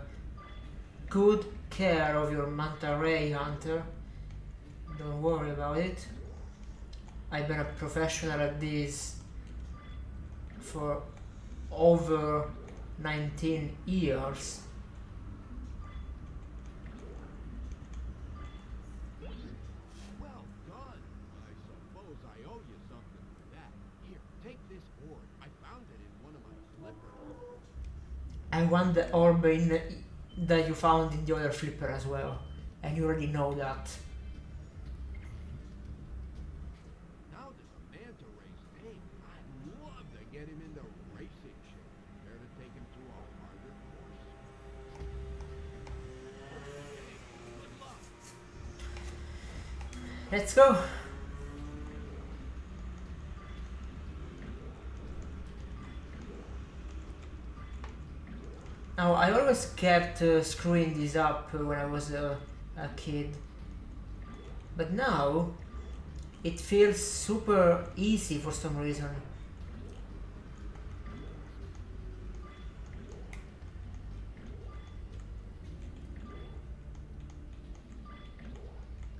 good care of your manta ray, Hunter. Don't worry about it. I've been a professional at this for over 19 years. Well done. I suppose I owe you something for that. Here, take this orb. I found it in one of my flippers. I want the orb that you found in the other flipper as well. And you already know that. Now that the manta ray's tame, I'd love to get him into racing shape. Care to take him through a harder course? Okay, good luck. Let's go. Now, I always kept screwing this up when I was a kid, but now it feels super easy for some reason.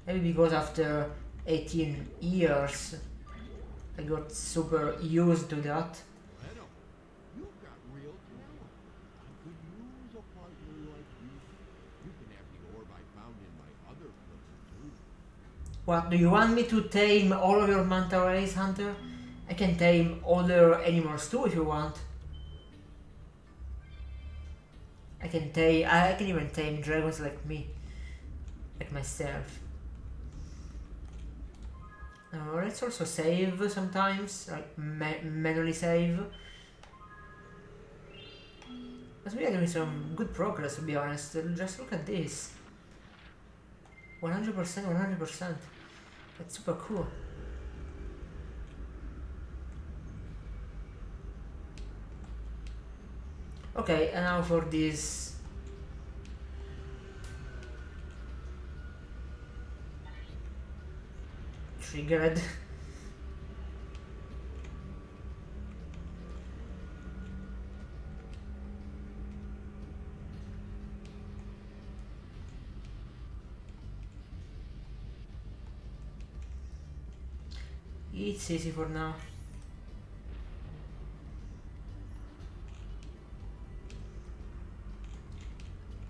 Maybe because after 18 years I got super used to that. Leno, you've got real talent. I could use a partner like you. You can have the orb I found in my other flipper too. What, do you want me to tame all of your manta rays, Hunter? I can tame other animals too if you want. I can even tame dragons like me. Like myself. Let's also save sometimes, like manually save. But we are doing some good progress, to be honest. Just look at this. 100%, 100%. That's super cool. Okay, and now for this. Triggered. It's easy for now.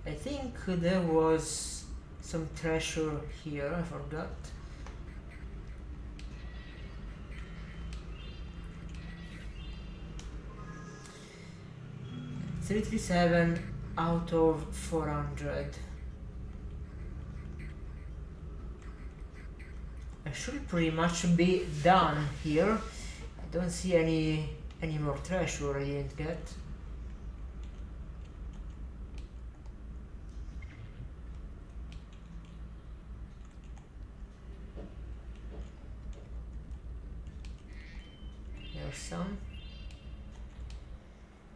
I think there was some treasure here, I forgot. 337 out of 400. I should pretty much be done here. I don't see any more treasure I didn't get. There's some.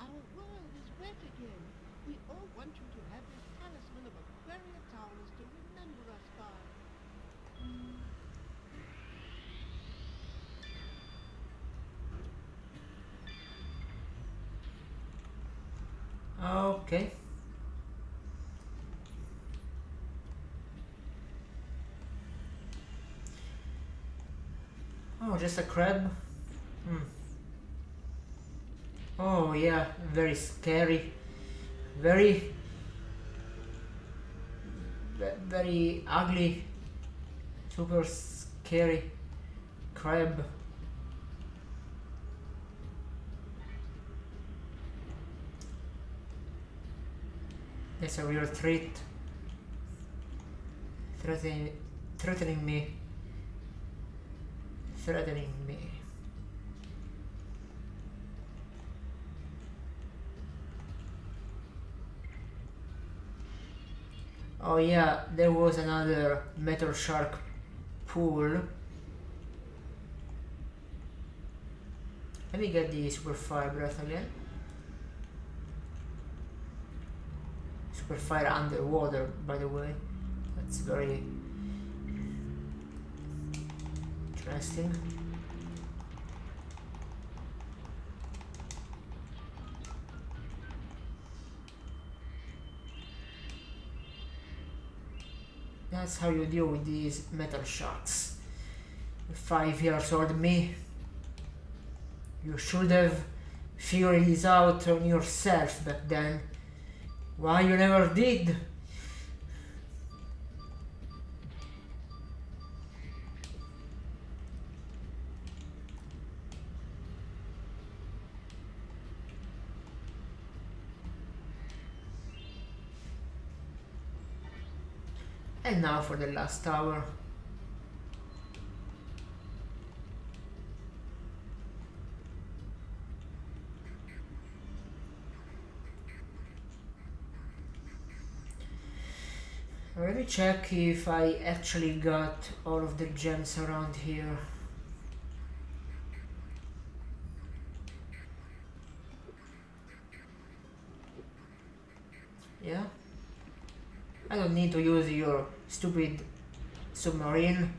Our world is wet again. We all want you to have this talisman of Aquaria Towers to remember us by. Okay. Oh, just a crab? Oh yeah, very scary. Very, very ugly. Super scary crab. That's a real threat. Threatening me. Threatening me. Oh yeah, there was another metal shark pool. Let me get the super fire breath again. Super fire underwater, by the way. That's very interesting. That's how you deal with these metal sharks. 5 years old me. You should have figured this out on yourself back then. Why you never did? And now for the last tower. Let me check if I actually got all of the gems around here. Yeah? I don't need to use your stupid submarine.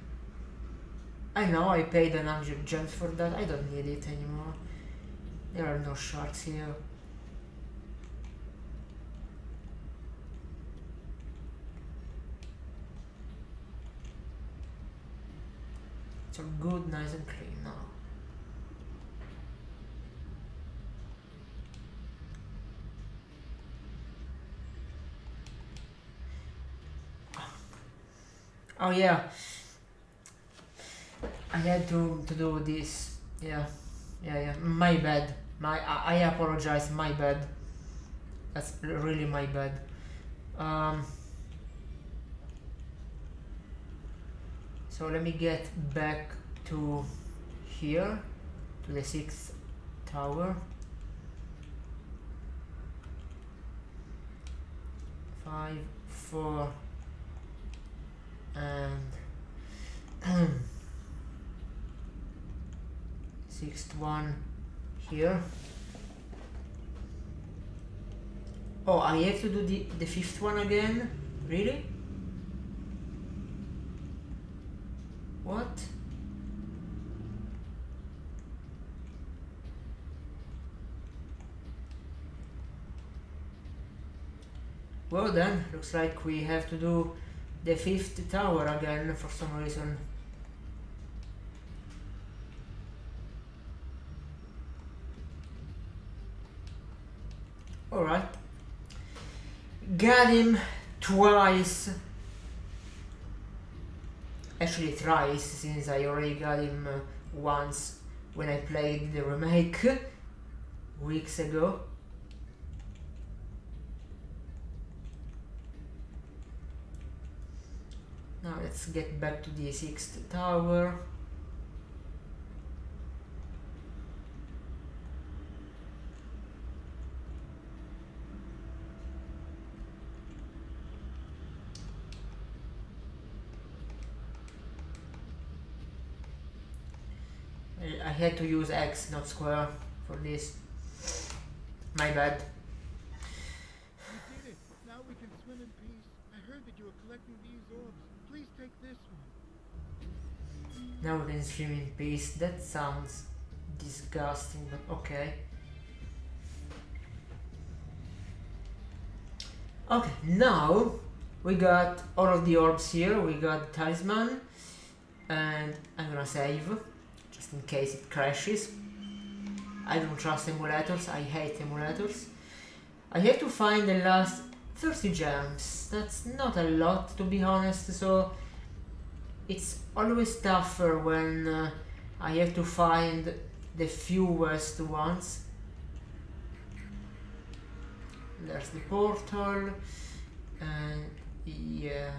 I know I paid 100 gems for that, I don't need it anymore. There are no sharks here. It's all good, nice and clean now. Oh yeah, I had to do this. Yeah, my bad. I apologize, my bad. That's really my bad. So let me get back to here, to the 6th tower. 5, 4, and 6th one here. Oh, I have to do the 5th one again? Really? What? Well then, looks like we have to do the 5th tower again for some reason. Alright. Got him twice. Actually thrice, since I already got him once when I played the remake weeks ago. Now let's get back to the 6th tower. I had to use X, not square, for this. My bad. We did it. Now we can swim in peace. I heard that you were collecting these orbs. Please take this one. Now we can swim in peace. That sounds disgusting, but okay. Okay, now we got all of the orbs here. We got talisman, and I'm gonna save just in case it crashes. I don't trust emulators, I hate emulators. I have to find the last 30 gems. That's not a lot, to be honest, so it's always tougher when I have to find the fewest ones. There's the portal, and yeah.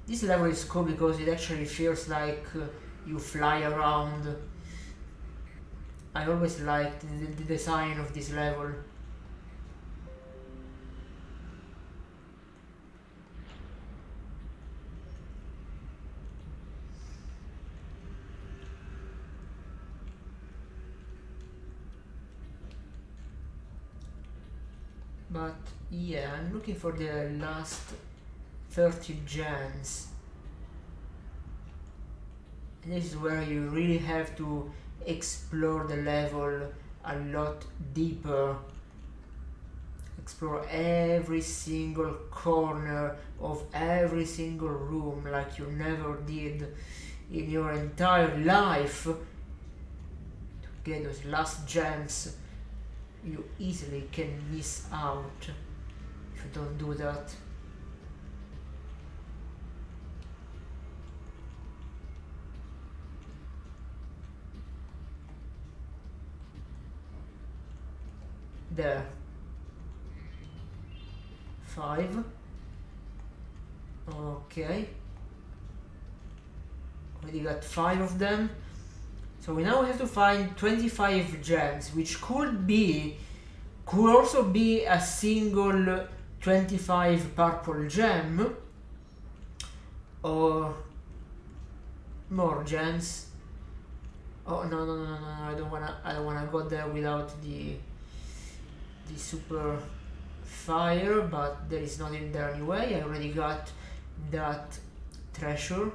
This level is cool because it actually feels like you fly around. I always liked the design of this level. But yeah, I'm looking for the last 30 gems. And this is where you really have to explore the level a lot deeper. Explore every single corner of every single room like you never did in your entire life. To get those last gems, you easily can miss out if you don't do that. There. 5. Okay. Already got 5 of them. So we now have to find 25 gems, which could also be a single 25 purple gem, or more gems. Oh no, I don't wanna go there without the super fire, but there is nothing there anyway. I already got that treasure.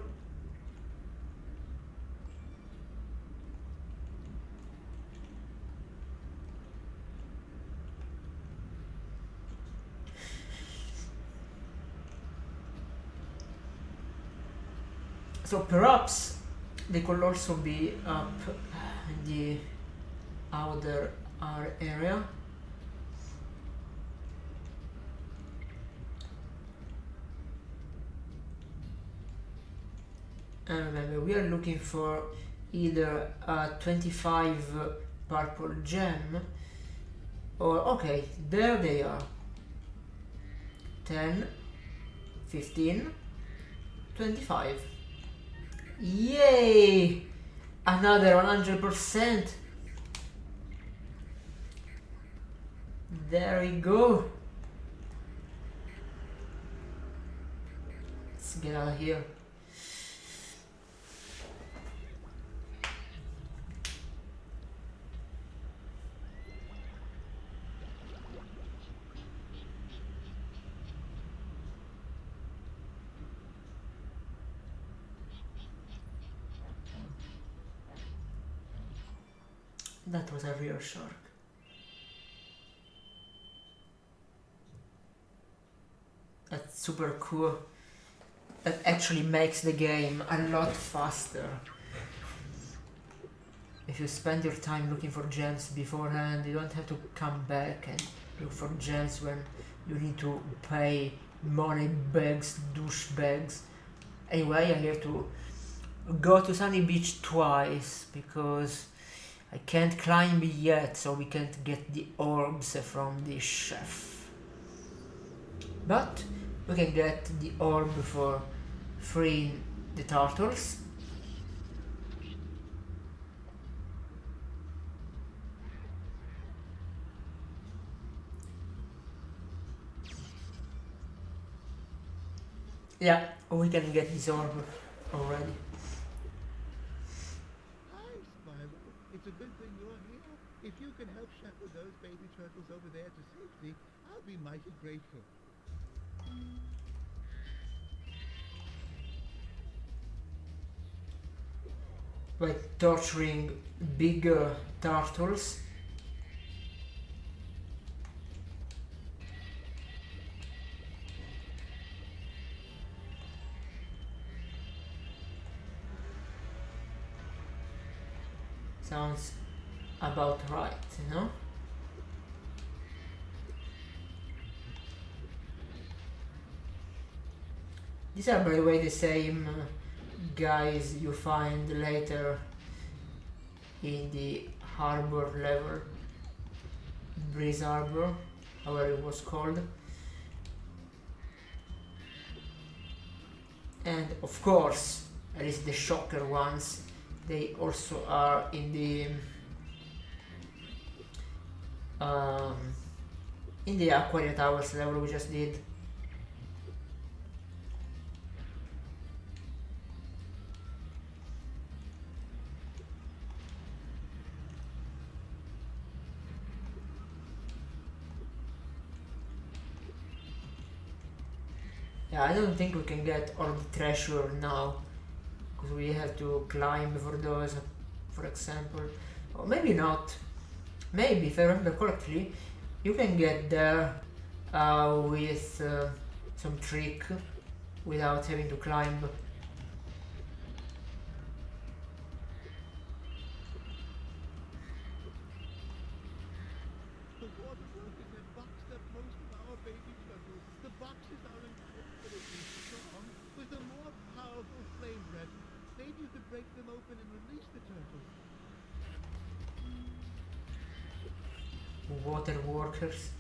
So perhaps they could also be up in the outer area. And remember, we are looking for either a 25 purple gem, or okay, there they are. 10, 15, 25. Yay! Another 100%. There we go. Let's get out of here. That was a real shark. That's super cool. That actually makes the game a lot faster. If you spend your time looking for gems beforehand, you don't have to come back and look for gems when you need to pay money bags, douchebags. Anyway, I have to go to Sunny Beach twice because I can't climb yet, so we can't get the orbs from the chef. But we can get the orb for freeing the turtles. Yeah, we can get this orb already. Hi, Spyro. It's a good thing you're here. If you can help shepherd those baby turtles over there to safety, I'll be mighty grateful. By torturing bigger turtles. Sounds about right, you know? These are, by the way, the same guys you find later in the harbor level, Breeze Harbor, however it was called. And of course, at least the shocker ones, they also are in the Aquaria Towers level we just did. Yeah, I don't think we can get all the treasure now, because we have to climb for those, for example. Or maybe not. Maybe, if I remember correctly, you can get there with some trick without having to climb. The water workers have boxed up most of our baby turtles. The boxes are incredibly strong. With a more powerful flame breath, maybe you could break them open and release the turtles. Water workers.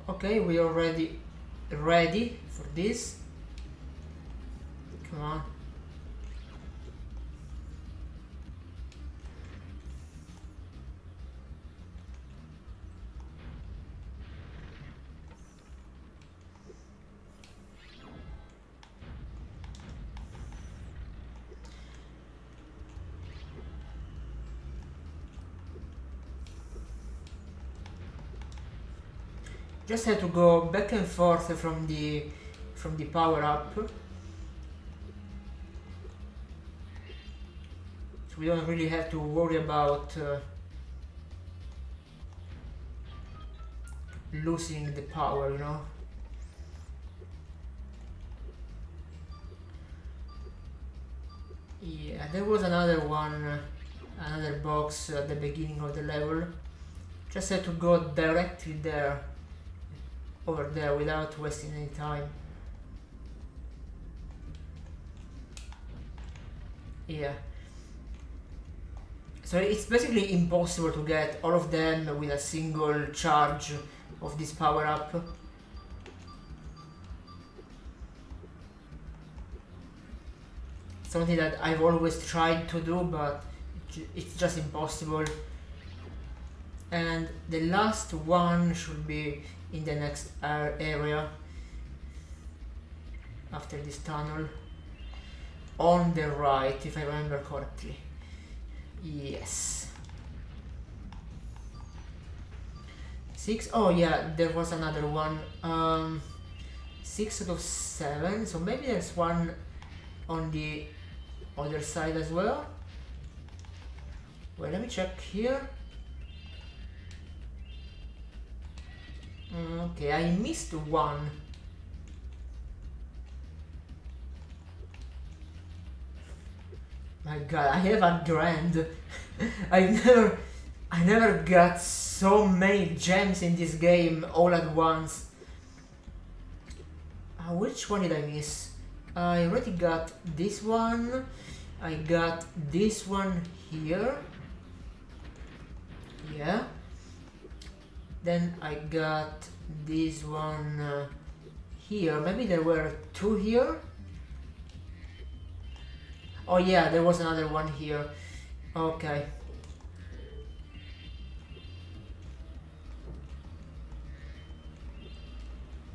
Okay, we are ready for this. Come on. Just have to go back and forth from the power up, so we don't really have to worry about losing the power, you know. Yeah, there was another one, another box at the beginning of the level. Just had to go directly there, over there, without wasting any time. Yeah. So it's basically impossible to get all of them with a single charge of this power up. Something that I've always tried to do, but it's just impossible. And the last one should be in the next area after this tunnel, on the right, if I remember correctly. Yes. 6. Oh yeah, there was another one. 6 out of 7, so maybe there's one on the other side as well. Well, let me check here. Okay, I missed one. My god, I have a grand. I never got so many gems in this game all at once. Which one did I miss? I already got this one. I got this one here. Yeah. Then I got this one here. Maybe there were 2 here. Oh yeah, there was another one here. Okay.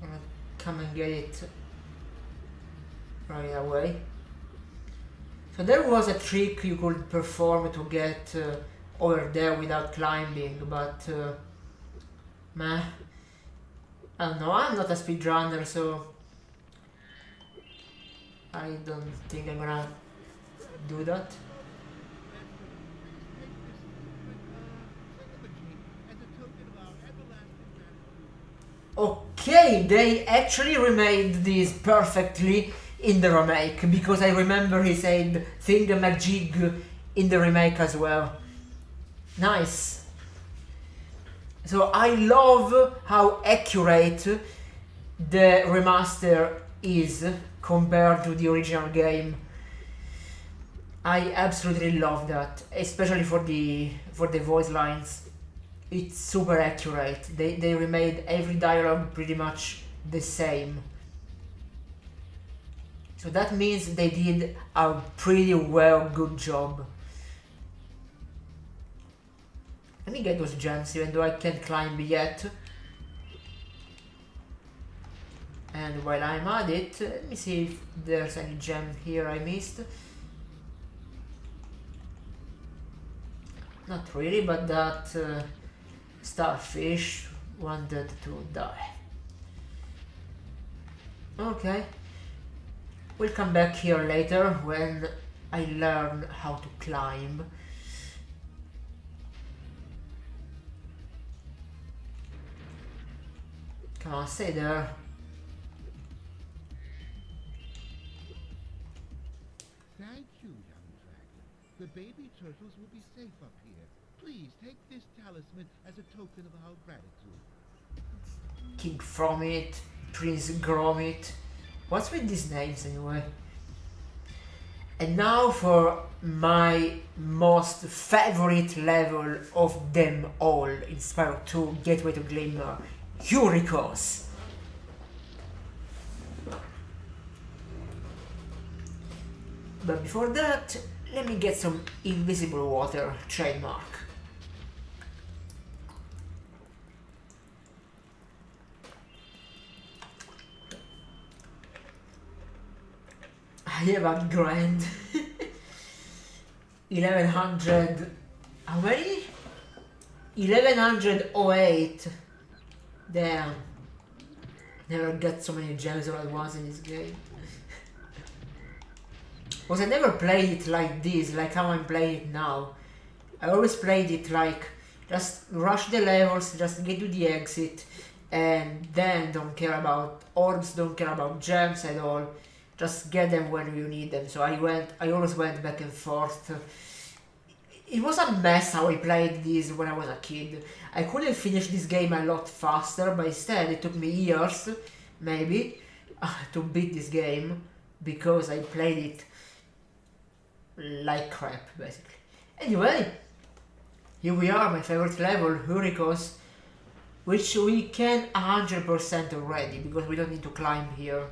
I'm gonna come and get it right away. So there was a trick you could perform to get over there without climbing, but meh. I don't know, I'm not a speedrunner, so I don't think I'm gonna do that. As a token of our everlasting gratitude. Okay, they actually remade this perfectly in the remake, because I remember he said thingamajig in the remake as well. Nice. So I love how accurate the remaster is compared to the original game. I absolutely love that, especially for the voice lines. It's super accurate. They remade every dialogue pretty much the same. So that means they did a pretty well good job. Let me get those gems even though I can't climb yet. And while I'm at it, let me see if there's any gem here I missed. Not really, but that starfish wanted to die. Okay. We'll come back here later when I learn how to climb. Come on, stay there. Thank you, young dragon. The baby turtles will be safe up here. Please take this talisman as a token of our gratitude. King Fromit, Prince Gromit. What's with these names anyway? And now for my most favorite level of them all in Spyro 2 Gateway to Glimmer, Eurykos. But before that, let me get some invisible water trademark. I have a grand 1100. How many? 1108. Damn. Never got so many gems all at once in this game. Because I never played it like this, like how I'm playing it now. I always played it like just rush the levels, just get to the exit, and then don't care about orbs, don't care about gems at all. Just get them when you need them. So I always went back and forth. It was a mess how I played this when I was a kid. I could have finished this game a lot faster, but instead it took me years, maybe, to beat this game, because I played it like crap, basically. Anyway, here we are, my favorite level, Eurykos, which we can 100% already, because we don't need to climb here.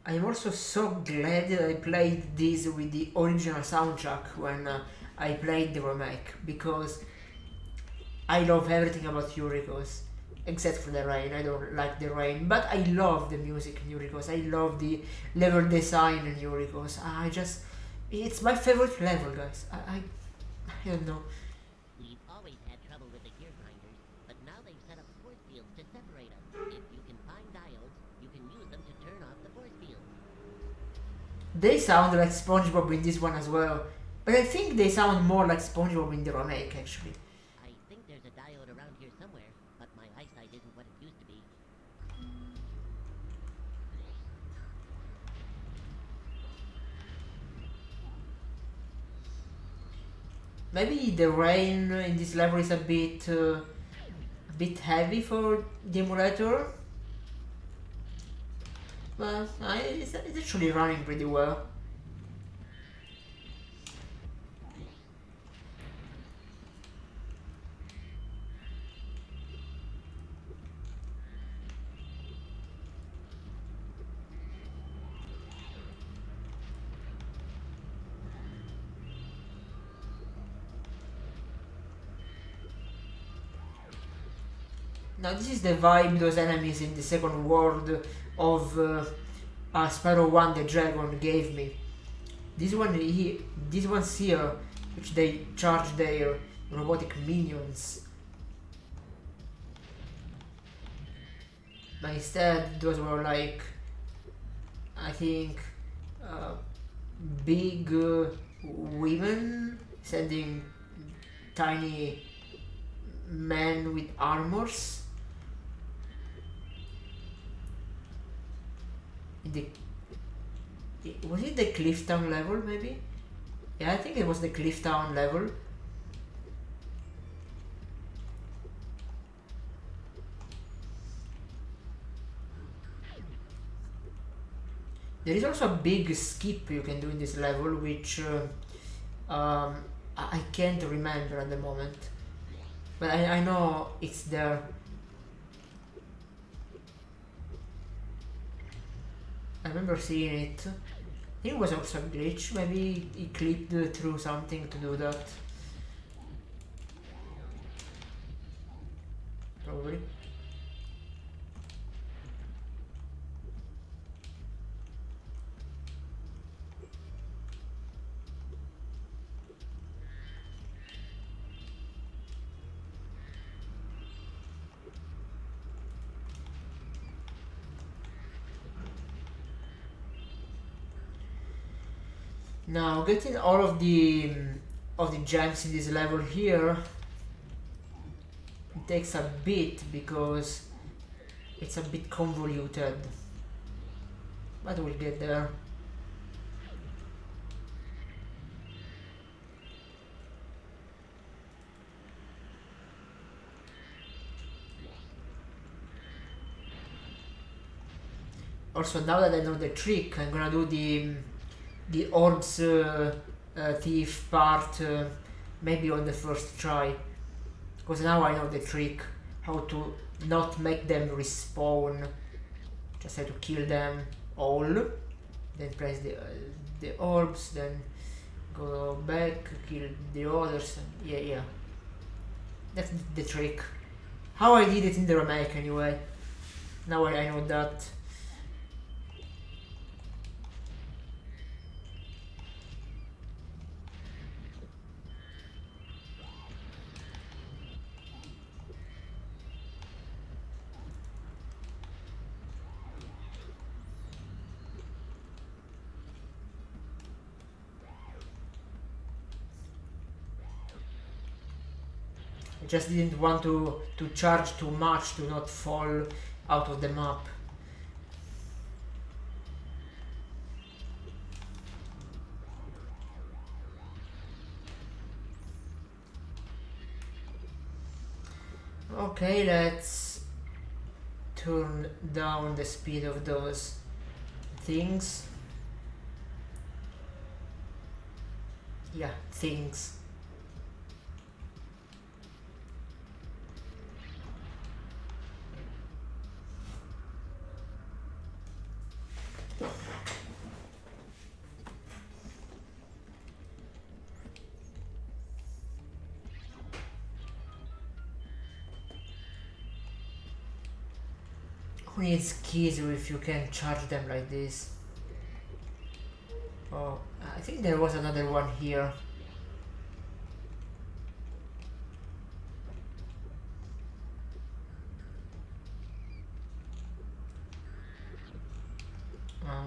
I'm also so glad that I played this with the original soundtrack when I played the remake, because I love everything about Eurykos, except for the rain. I don't like the rain, but I love the music in Eurykos. I love the level design in Eurykos. It's my favorite level, guys. I don't know. We've always had trouble with the gear grinders, but now they've set up force fields to separate us. If you can find diodes, you can use them to turn off the force fields. They sound like SpongeBob in this one as well, but I think they sound more like SpongeBob in the remake, actually. I think there's a diode around here somewhere, but my eyesight isn't what it used to be. Maybe the rain in this level is a bit heavy for the emulator, but it's actually running pretty well. Now this is the vibe those enemies in the second world of Spyro 1 the Dragon gave me. These ones here, which they charge their robotic minions. But instead those were like, I think, big women sending tiny men with armors. Was it the Clifftown level maybe? Yeah, I think it was the Clifftown level. There is also a big skip you can do in this level, which I can't remember at the moment. But I know it's there. I remember seeing it. I think it was also a glitch, maybe he clipped through something to do that. Probably. Now, getting all of the gems in this level here takes a bit because it's a bit convoluted, but we'll get there. Also, now that I know the trick, I'm gonna do the orbs thief part maybe on the first try, because now I know the trick how to not make them respawn. Just have to kill them all, then press the orbs, then go back, kill the others. Yeah, that's the trick. How I did it in the remake anyway. Now I know that. Just didn't want to charge too much to not fall out of the map. Okay, let's turn down the speed of those things. Yeah, things. Who needs keys if you can charge them like this? Oh, I think there was another one here.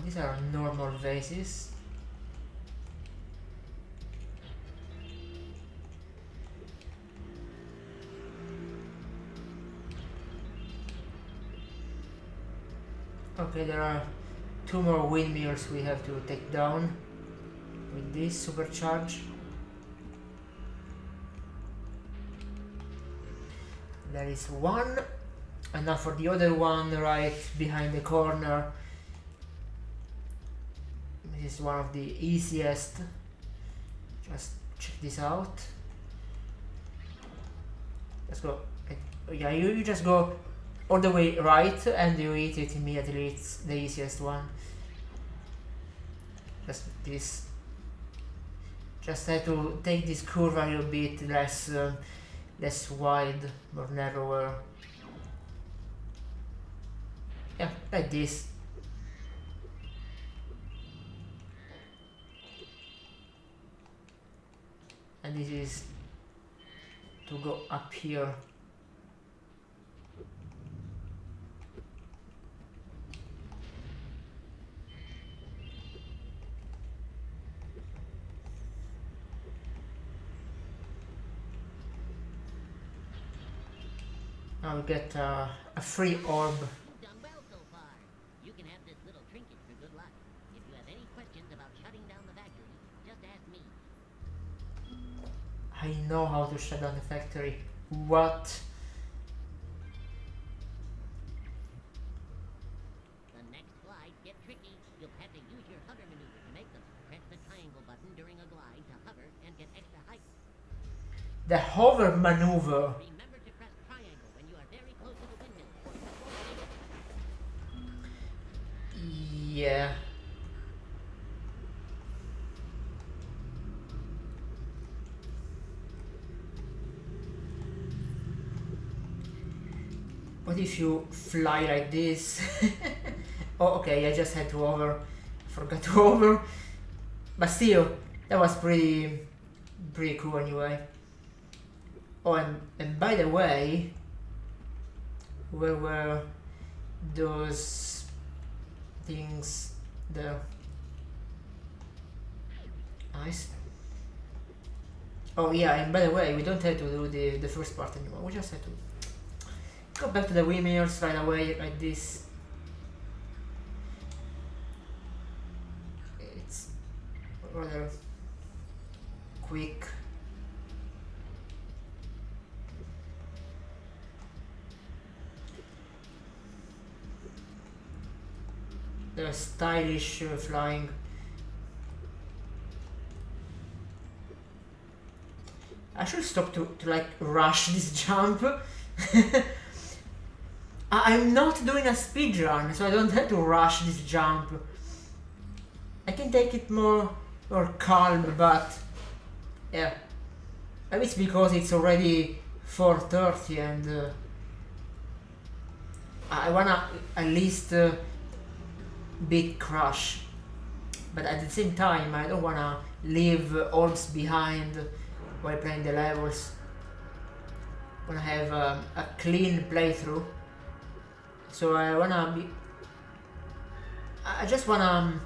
These are normal vases. Okay, there are 2 more windmills we have to take down with this supercharge. There is one, and now for the other one right behind the corner. This is one of the easiest. Just check this out. Let's go. Yeah, you just go all the way right and you hit it immediately. It's the easiest one. Just this. Just have to take this curve a little bit less wide, more narrower. Yeah, like this. And this is to go up here. Now we get a free orb. You've done well so far. You can have this little trinket for good luck. If you have any questions about shutting down the factory, just ask me. I know how to shut down the factory. What? The next glides get tricky. You'll have to use your hover maneuver to make them. Press the triangle button during a glide to hover and get extra height. The hover maneuver. Remember to press triangle when you are very close to the windmill, or you won't make it. Yeah. What if you fly like this? Oh, okay, I just had to hover. Forgot to hover. But still, that was pretty cool anyway. Oh, and by the way, where were those things there? Nice. Oh yeah, and by the way, we don't have to do the first part anymore. We just have to go back to the windmills right away, like this. It's rather quick. The stylish flying. I should stop to like rush this jump. I'm not doing a speed run, so I don't have to rush this jump. I can take it more calm, but yeah. Maybe it's because it's already 4:30 and I wanna at least beat Crush, but at the same time I don't wanna leave orbs behind while playing the levels. I wanna have a clean playthrough, so I just wanna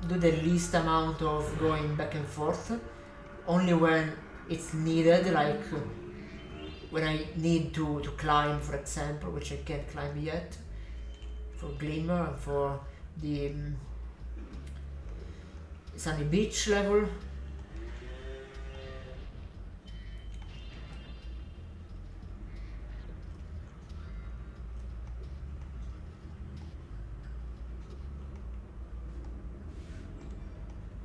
do the least amount of going back and forth, only when it's needed, like when I need to climb, for example, which I can't climb yet, for Glimmer and for the Sunny Beach level.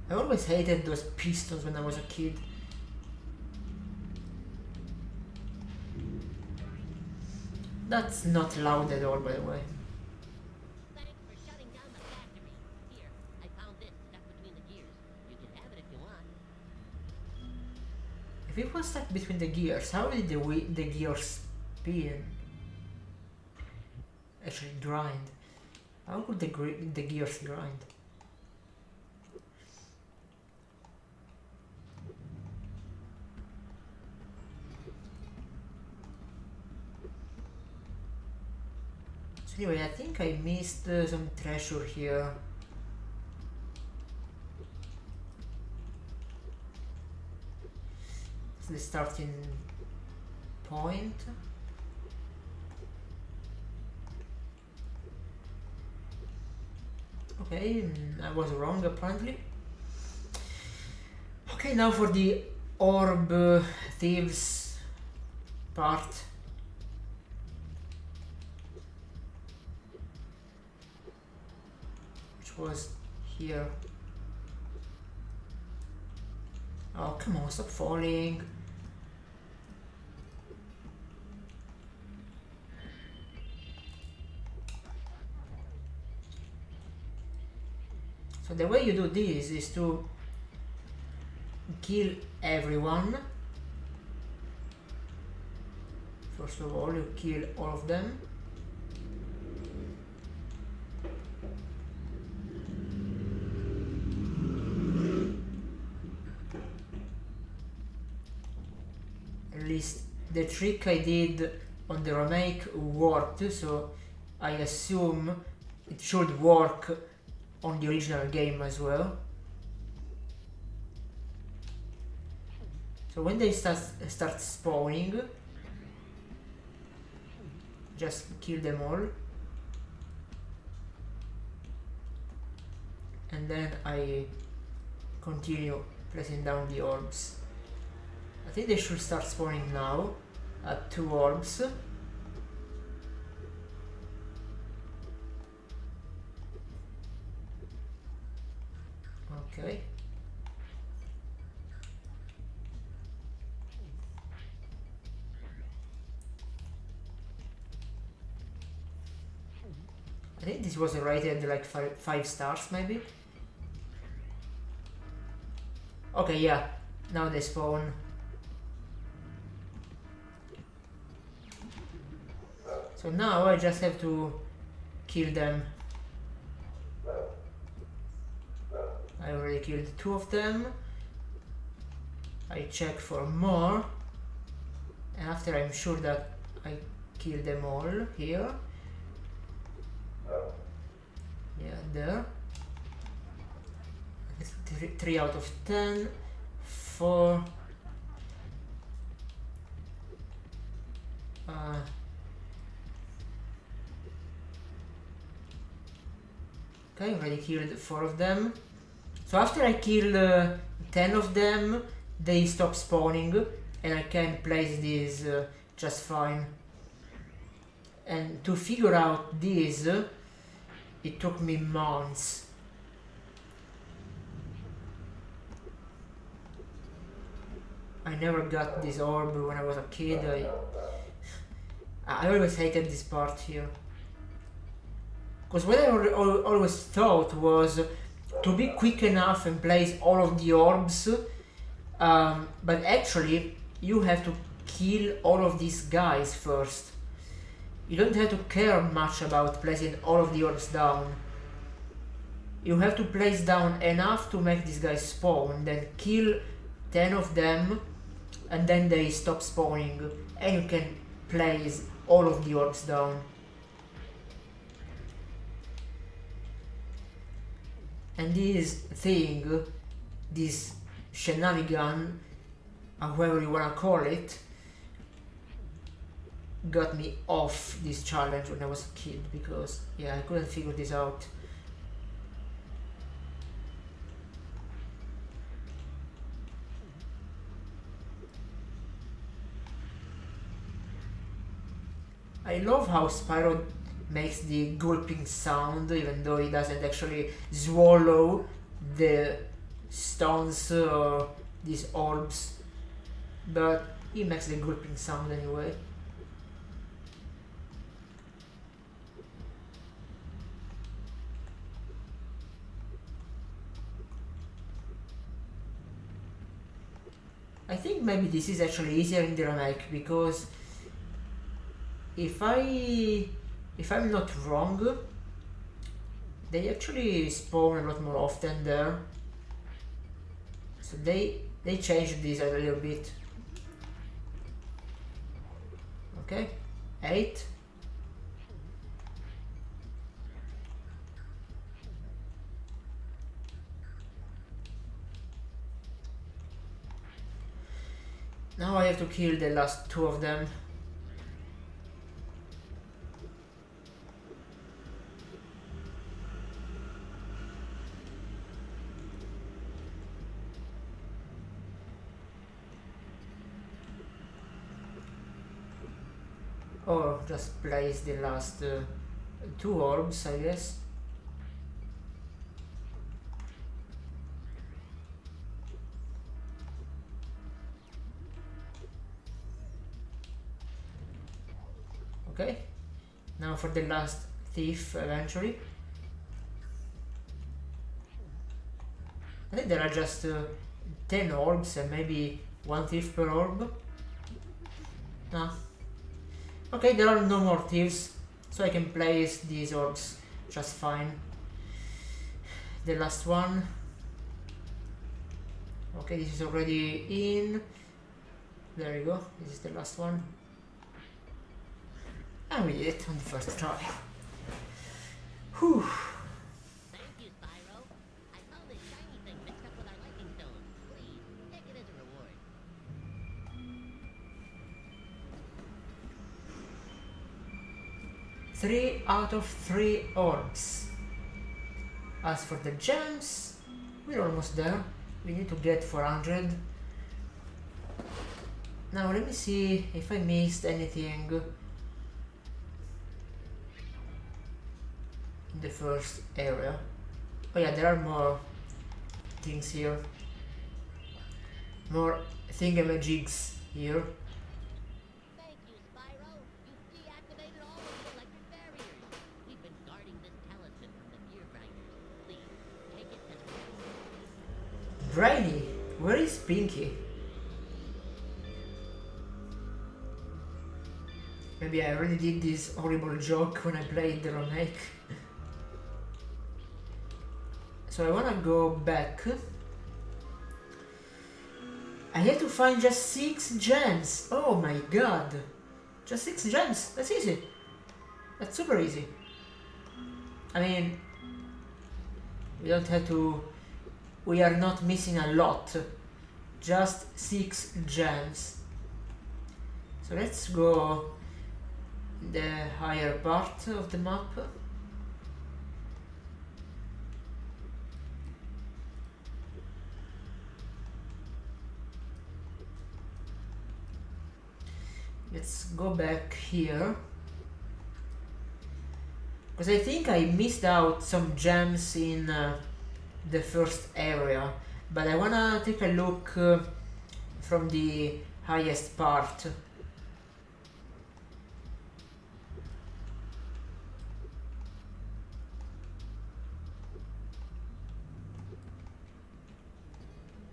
I always hated those pistons when I was a kid. That's not loud at all, by the way. Thanks for shutting down the factory. Here, I found this stuck between the gears. You can have it if you want. If it was stuck between the gears, how did the gears spin? Actually grind. How could the gears grind? So anyway, I think I missed some treasure here. It's the starting point. Okay, I was wrong apparently. Okay, now for the orb thieves part. Which was here. Oh, come on, stop falling. So the way you do this is to kill everyone. First of all, you kill all of them. At least the trick I did on the remake worked, so I assume it should work on the original game as well. So when they start spawning, just kill them all. And then I continue placing down the orbs. I think they should start spawning now at 2 orbs. Okay. I think this was rated like 5 stars maybe. Okay, yeah, now they spawn. So now I just have to kill them. I already killed 2 of them. I check for more. And after I'm sure that I killed them all here. Yeah, there. 3 out of 10. 4. Okay, I already killed 4 of them. So after I kill 10 of them, they stop spawning and I can place these just fine. And to figure out this, it took me months. I never got this orb when I was a kid. I always hated this part here. Because what I always thought was to be quick enough and place all of the orbs, but actually you have to kill all of these guys first. You don't have to care much about placing all of the orbs down. You have to place down enough to make these guys spawn, then kill 10 of them, and then they stop spawning, and you can place all of the orbs down. And this thing, this shenanigan, however you wanna call it, got me off this challenge when I was a kid, because yeah, I couldn't figure this out. I love how Spyro makes the gulping sound, even though he doesn't actually swallow the stones or these orbs, but he makes the gulping sound anyway. I think maybe this is actually easier in the remake, because if I'm not wrong, they actually spawn a lot more often there. So they changed this a little bit. Okay, 8. Now I have to kill the last 2 of them. Or just place the last 2 orbs, I guess. Okay, now for the last thief eventually. I think there are just 10 orbs and maybe 1 thief per orb. No. Okay, there are no more thieves, so I can place these orbs just fine. The last one. Okay, this is already in. There you go, this is the last one. And we did it on the first try. Whew. Thank you, Spyro. I found this shiny thing mixed up with our lightning stones. Please, take it as a reward. 3 out of 3 orbs. As for the gems, we're almost there. We need to get 400. Now let me see if I missed anything in the first area. Oh yeah, there are more things here. More thingamajigs here. Thank you, Spyro. You deactivated all of the electric barriers. We've been guarding this talisman from the gear grinders. Please, take it as a reward. Brainy, where is Pinky? Maybe I already did this horrible joke when I played the remake. So I wanna go back. I have to find just 6 gems. Oh my god. Just 6 gems. That's easy. That's super easy. I mean, we don't have to... We are not missing a lot. Just 6 gems. So let's go the higher part of the map. Let's go back here, because I think I missed out some gems in the first area, but I wanna take a look from the highest part.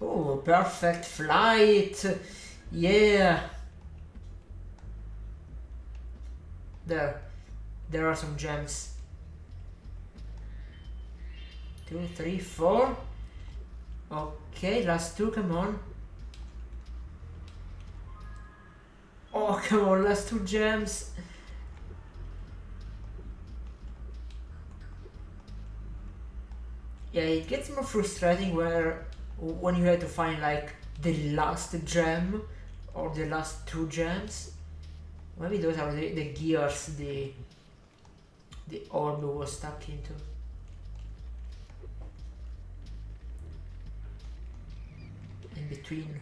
Oh, perfect flight! Yeah! There are some gems. 2, 3, 4. Okay, last 2, come on. Oh, come on, last 2 gems. Yeah, it gets more frustrating when you have to find like the last gem or the last 2 gems. Maybe those are the gears the orb was stuck into. In between.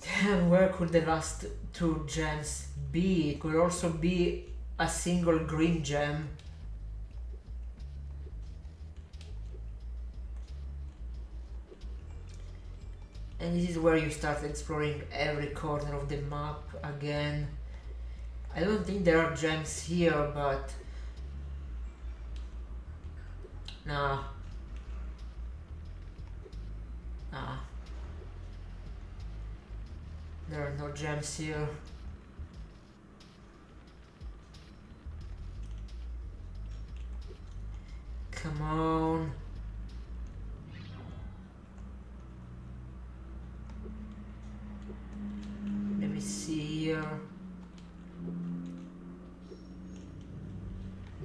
Damn, where could the last 2 gems be? It could also be a single green gem. And this is where you start exploring every corner of the map again. I don't think there are gems here, but... Nah. Nah. There are no gems here. Come on. Let me see here.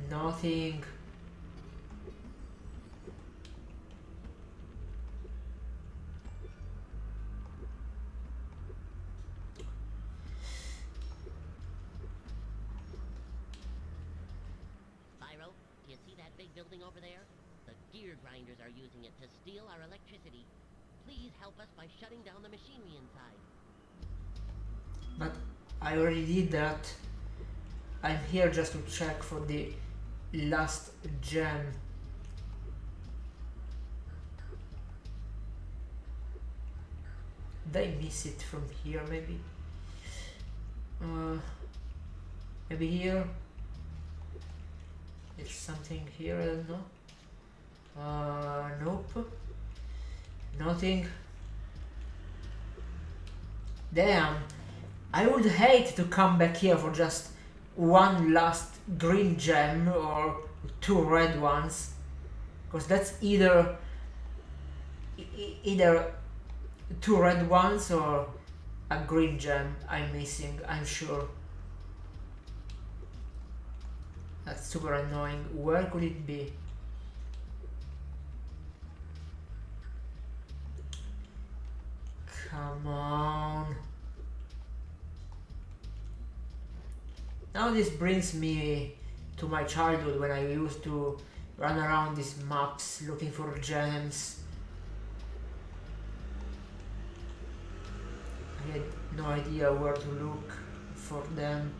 Nothing. Spyro, do you see that big building over there? The gear grinders are using it to steal our electricity. Please help us by shutting down the machinery inside. But I already did that. I'm here just to check for the last gem. Did I miss it from here maybe? Maybe here? There's something here, I don't know. Nope. Nothing. Damn. I would hate to come back here for just one last green gem or 2 red ones, because that's either two red ones or a green gem I'm missing, I'm sure. That's super annoying. Where could it be? Come on. Now this brings me to my childhood when I used to run around these maps looking for gems. I had no idea where to look for them.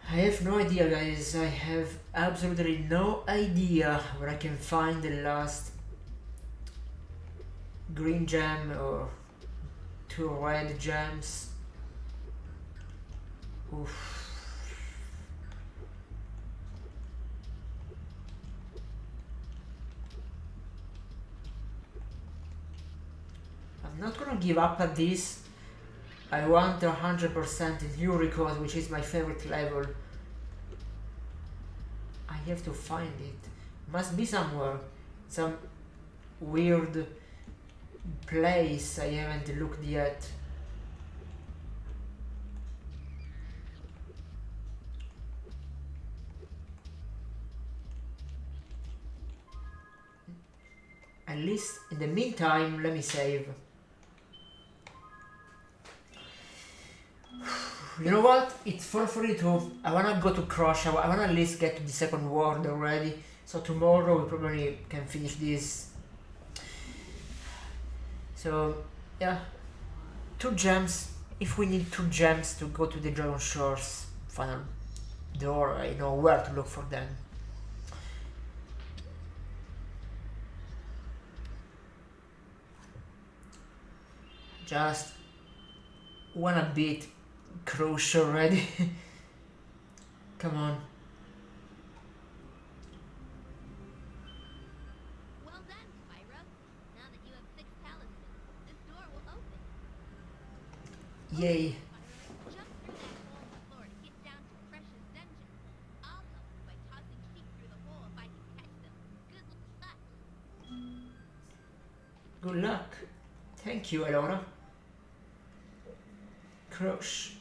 I have no idea, guys. I have absolutely no idea where I can find the last green gem or two red gems. Oof. I'm not gonna give up at this. I want 100% in new record, which is my favorite level. I have to find it. Must be somewhere. Some weird place I haven't looked yet. At least in the meantime, let me save. You know what? It's 4:42. I wanna go to Crush. I wanna at least get to the second world already. So tomorrow we probably can finish this. So yeah, 2 gems. If we need 2 gems to go to the Dragon Shores final door, I know where to look for them. Just wanna beat Crush already. Come on. Well done, Spyro. Now that you have 6 talismans, this door will open. Yay. Spyro, jump through that hole in the floor to get down to Crush's dungeon. I'll help you by tossing sheep through the hole if I can catch them. Good luck. Good luck. Thank you, Elora. Crush.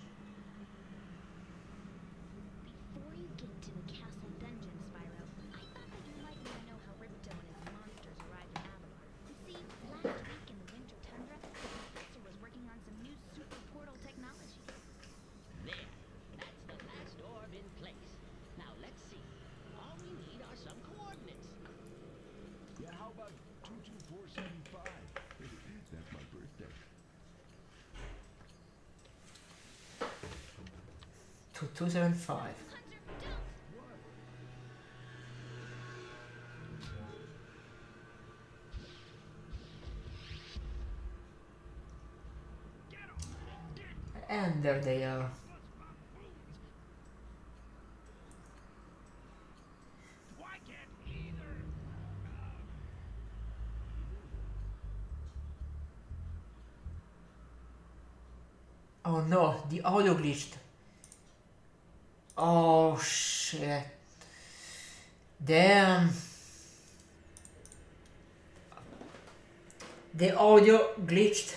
Before you get into the castle dungeon, Spyro, I thought that you might want to know how Ripto and his monsters arrived in Avalon. You see, last week in the winter tundra, the professor was working on some new super portal technology. There. That's the last orb in place. Now let's see. All we need are some coordinates. Yeah, how about 22475? That's my birthday. 2275. Hunter, don't! And there they are. Why can't either? Oh no, the audio glitched. Oh shit. Damn. The audio glitched.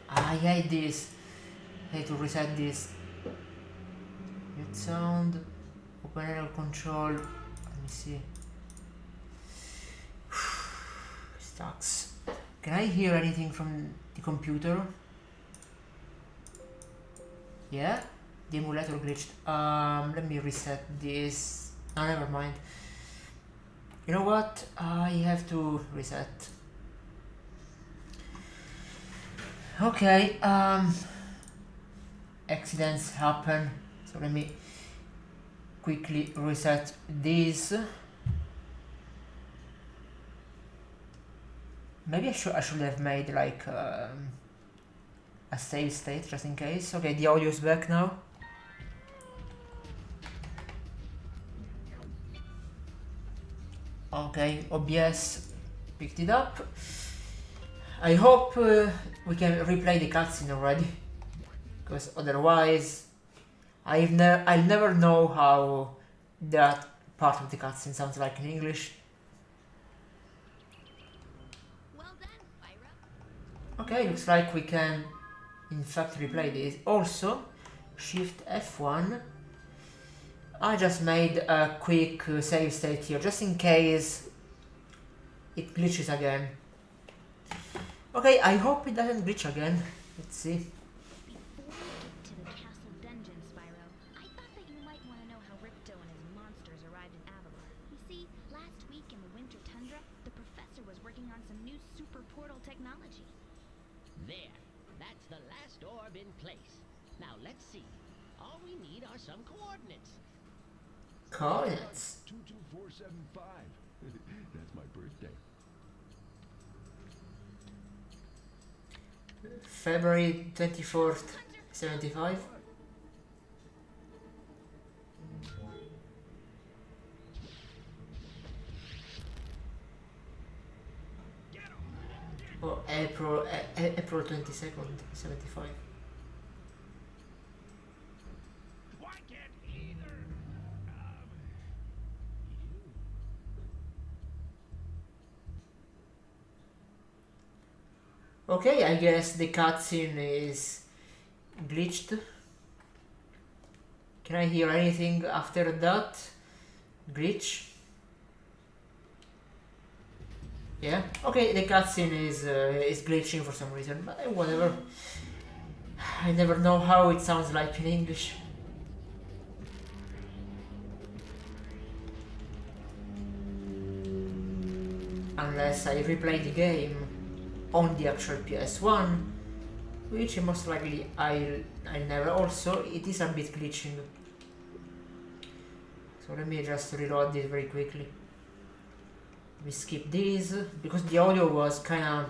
I hate this. I hate to reset this. Mute sound. Open error control. Let me see. Sucks. Can I hear anything from the computer? Yeah? The emulator glitched. Let me reset this. Oh, never mind. You know what? I have to reset. Okay, accidents happen, so let me quickly reset this. Maybe I should have made like a save state just in case. Okay, the audio is back now. Okay, OBS picked it up. I hope we can replay the cutscene already, because otherwise I'll never know how that part of the cutscene sounds like in English. Well done, Spyro. Okay, looks like we can in fact replay this. Also, Shift F1. I just made a quick save state here, just in case it glitches again. Okay, I hope it doesn't glitch again. Let's see. Before we get to the castle dungeon, Spyro, I thought that you might want to know how Ripto and his monsters arrived in Avalar. You see, last week in the winter tundra, the professor was working on some new super portal technology. There. That's the last orb in place. Now let's see. All we need are some coordinates. Coordinates. 22475. That's my birthday. February 24th, 75. Oh, April 22nd, 75. Why can't either? Okay, I guess the cutscene is glitched. Can I hear anything after that? Glitch? Yeah. Okay, the cutscene is glitching for some reason, but whatever. I never know how it sounds like in English. Unless I replay the game on the actual PS1, which most likely I'll never. Also, it is a bit glitching. So let me just reload this very quickly. We skip this because the audio was kinda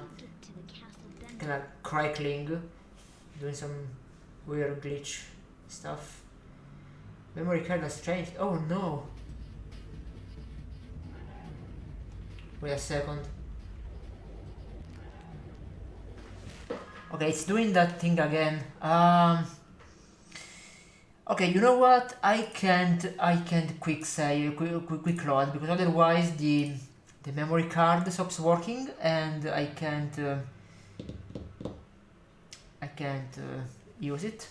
crackling, doing some weird glitch stuff. Memory card has changed. Oh no! Wait a second. Okay, it's doing that thing again. Okay, you know what? I can't quick save, quick load, because otherwise the memory card stops working and I can't use it.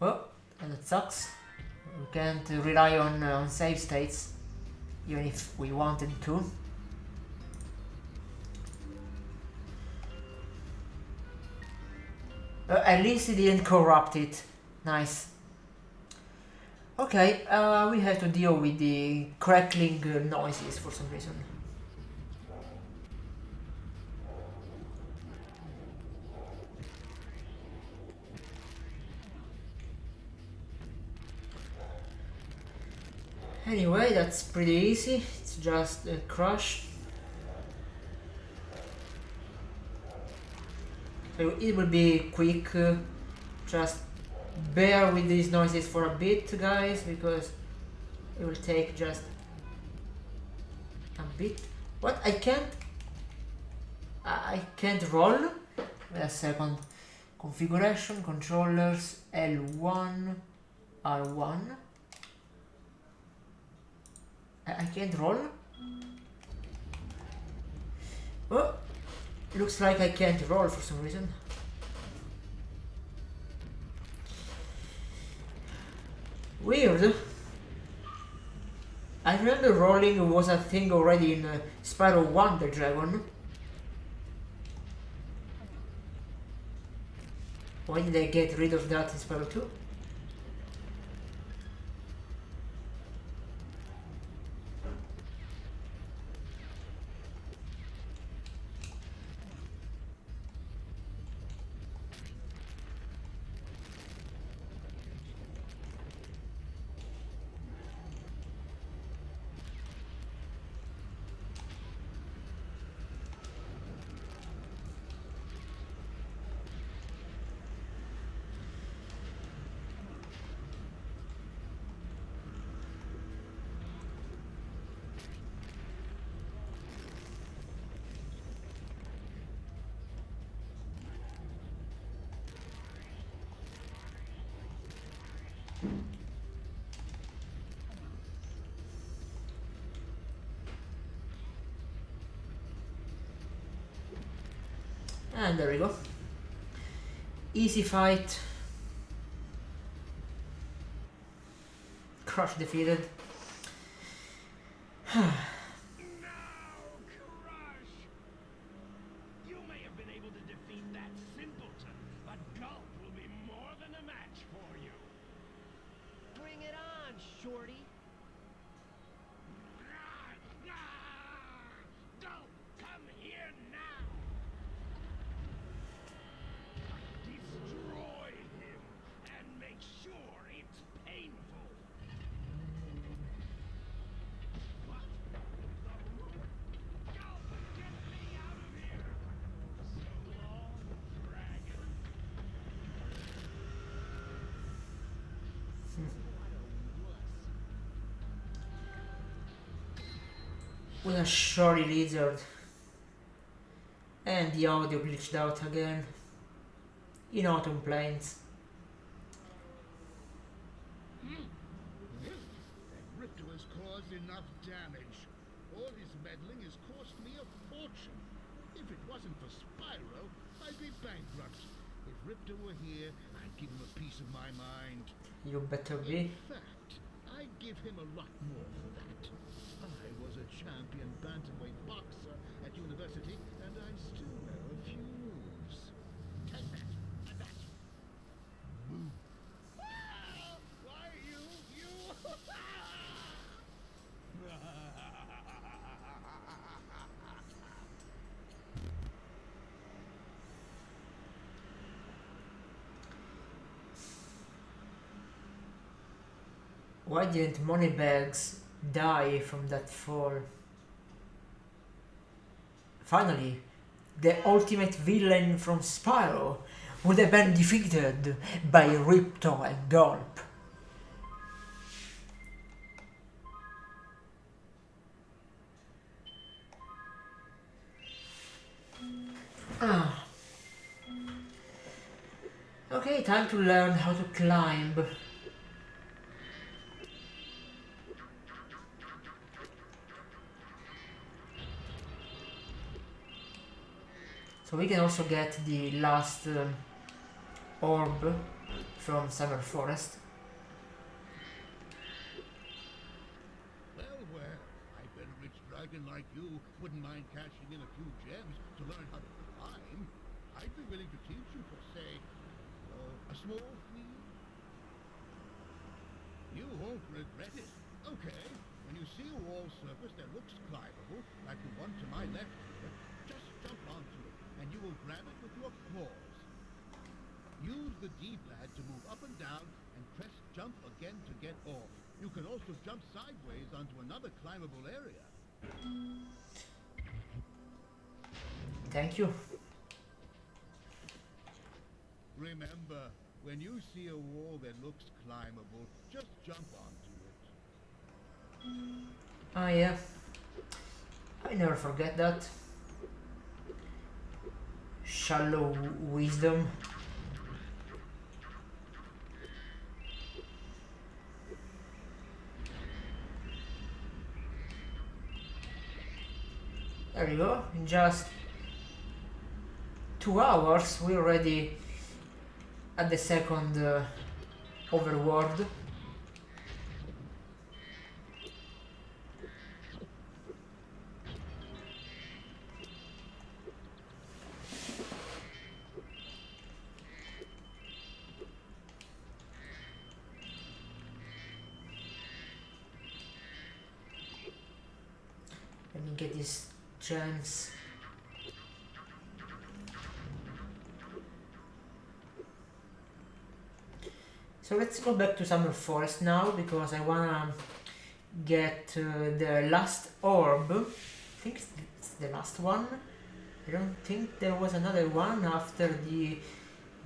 Well, and that sucks. We can't rely on save states, even if we wanted to. At least it didn't corrupt it. Nice. Okay, we have to deal with the crackling noises for some reason. Anyway, that's pretty easy. It's just a crush. So it will be quick. Just bear with these noises for a bit, guys, because it will take just a bit. What? I can't roll? Wait a second. Configuration, controllers, L1, R1. I can't roll? Oh, looks like I can't roll for some reason. Weird. I remember rolling was a thing already in Spyro 1 the Dragon. Why did I get rid of that in Spyro 2? And there we go. Easy fight. Crush defeated. Now, Crush! You may have been able to defeat that simpleton, but Gulp will be more than a match for you. Bring it on, Shorty. Gulp, come here now! Destroy him, and make sure it's painful. What? The roof? Gulp, get me out of here! So long, dragon. With a shorty lizard. And the audio glitched out again. In Autumn Plains. Ripto has caused enough damage. All his meddling has cost me a fortune. If it wasn't for Spyro, I'd be bankrupt. If Ripto were here, I'd give him a piece of my mind. You better be. In fact, I'd give him a lot more for that. I was a champion bantamweight boxer at university, and I still know a few moves. Take that, and that. Move. Why you? Why didn't Moneybags die from that fall? Finally, the ultimate villain from Spyro would have been defeated by Ripto and Gulp. Ah. Okay, time to learn how to climb. So we can also get the last orb from Summer Forest. Well, I bet a rich dragon like you wouldn't mind cashing in a few gems to learn how to climb. I'd be willing to teach you for, say, a small fee. You won't regret it. Okay, when you see a wall surface that looks climbable, like the one to my left here, just jump onto it, and you will grab it with your claws. Use the D-pad to move up and down, and press jump again to get off. You can also jump sideways onto another climbable area. Thank you. Remember, when you see a wall that looks climbable, just jump onto it. Oh yeah. I never forget that. Shallow wisdom. There we go. In just 2 hours we're already at the second overworld. Let me get these gems. So let's go back to Summer Forest now, because I wanna get the last orb. I think it's the last one. I don't think there was another one after the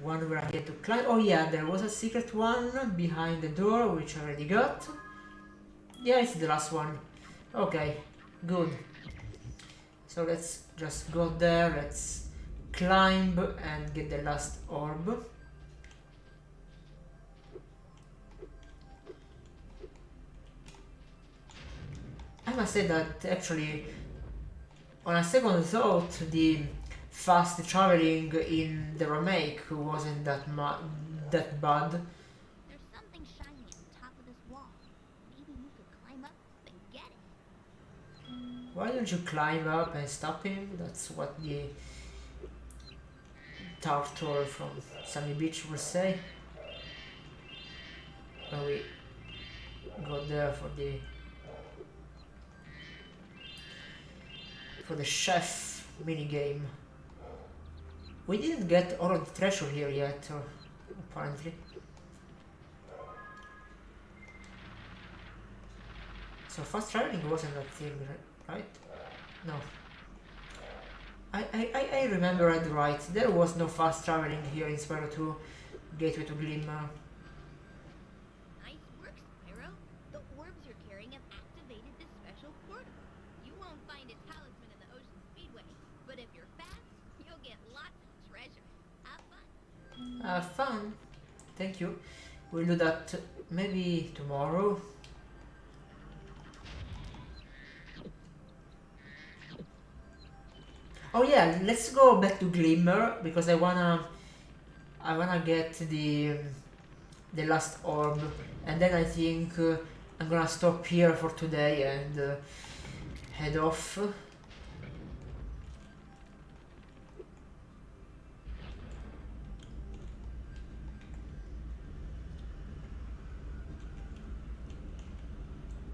one where I had to climb. Oh yeah, there was a secret one behind the door, which I already got. Yeah, it's the last one. Okay, good. So let's just go there, let's climb and get the last orb. must say that actually, on a second thought, the fast traveling in the remake wasn't that bad. There's something shiny at the top of this wall. Maybe you could climb up and get it. Why don't you climb up and stop him? That's what the turtle from Sunny Beach will say. When we go there for the chef minigame. We didn't get all of the treasure here yet, apparently. So fast traveling wasn't that thing, right? No. I remember it right. There was no fast traveling here in Spyro 2 Gateway to Glimmer. Nice work, Spyro. The orbs you're carrying have activated this special portal. You won't find a talisman in the Ocean Speedway, but if you're fast, you'll get lots of treasure. Have fun. Fun. Thank you. We'll do that maybe tomorrow. Oh yeah, let's go back to Glimmer because I wanna get the last orb, and then I think I'm gonna stop here for today and head off.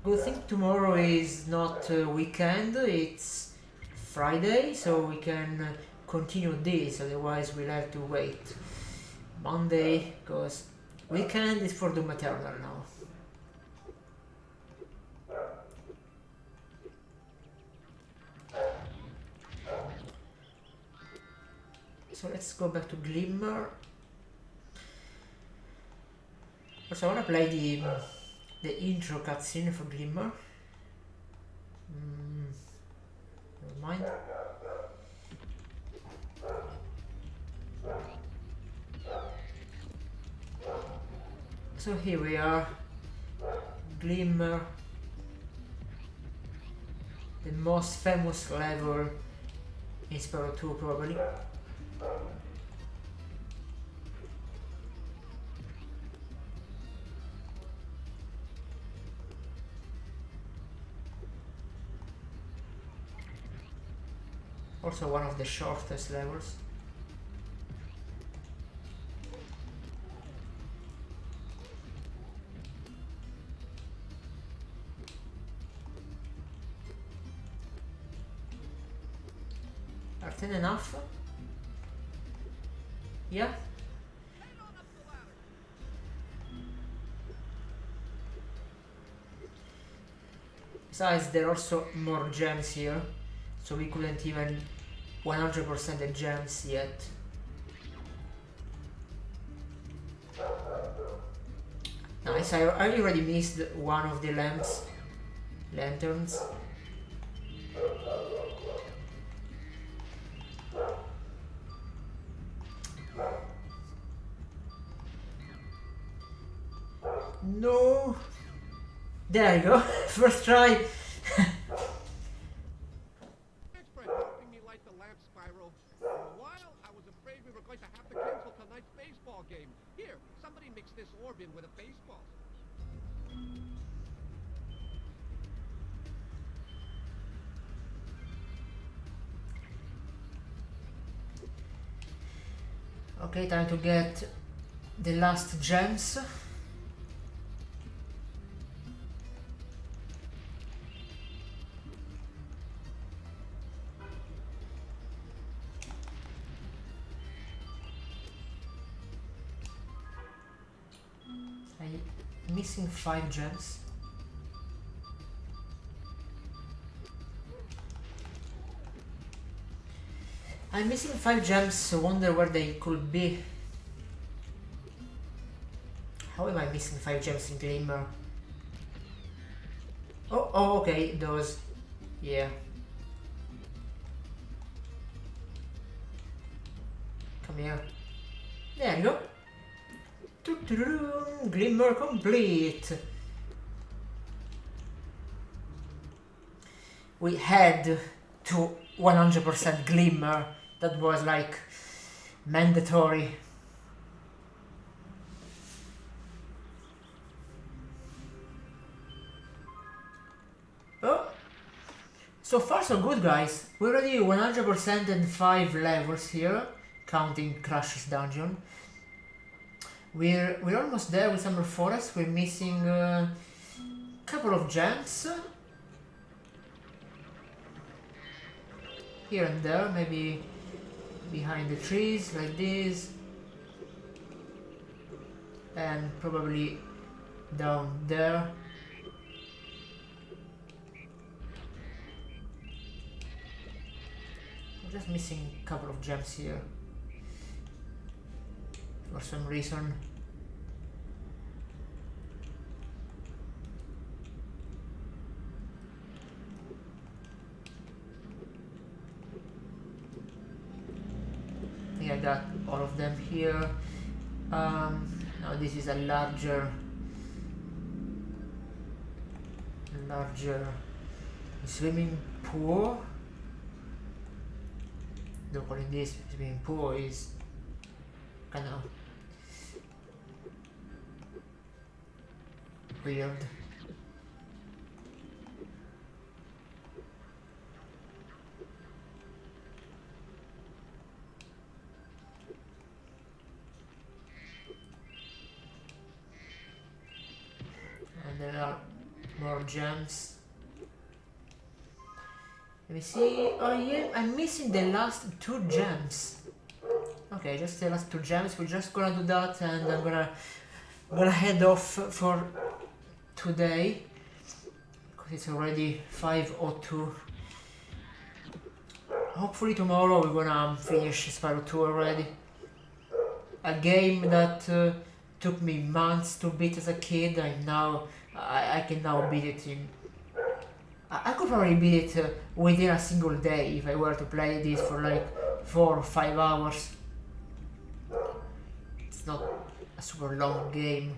Good thing tomorrow is not weekend, it's Friday, so we can continue this, otherwise we'll have to wait Monday, because weekend is for Doom Eternal now. So let's go back to Glimmer. Also I wanna play the intro cutscene for Glimmer. Never mind. So here we are, Glimmer, the most famous level in Spyro 2 probably. Also one of the shortest levels. Are 10 enough? Yeah? Besides, there are also more gems here, so we couldn't even 100% the gems yet. Nice, I already missed one of the lanterns. No! There you go, first try! Thanks for helping me light the lamp, Spyro. For a while, I was afraid we were going to have to cancel tonight's baseball game. Here, somebody mix this orb in with a baseball. Okay, time to get the last gems. I'm missing 5 gems. I'm missing 5 gems, so wonder where they could be. How am I missing 5 gems in Glimmer? Oh, okay, those. Yeah. Come here. There you go. Glimmer complete. we had to 100% Glimmer. That was like mandatory. Oh, so far so good, guys. We already 100% and 5 levels here, counting Crush's dungeon. We're almost there with Summer Forest. We're missing a couple of gems here and there, maybe behind the trees like this, and probably down there. I'm just missing a couple of gems here for some reason. I got all of them here. Now this is a larger swimming pool. Though calling this swimming pool is kind of weird. There are more gems. Let me see. Oh yeah, I'm missing the last 2 gems. Okay, just the last 2 gems. We're just gonna do that, and I'm gonna head off for today because it's already 5:02. Hopefully tomorrow we're gonna finish Spyro 2 already. A game that took me months to beat as a kid. I can now beat it in. I could probably beat it within a single day if I were to play this for like 4 or 5 hours. It's not a super long game.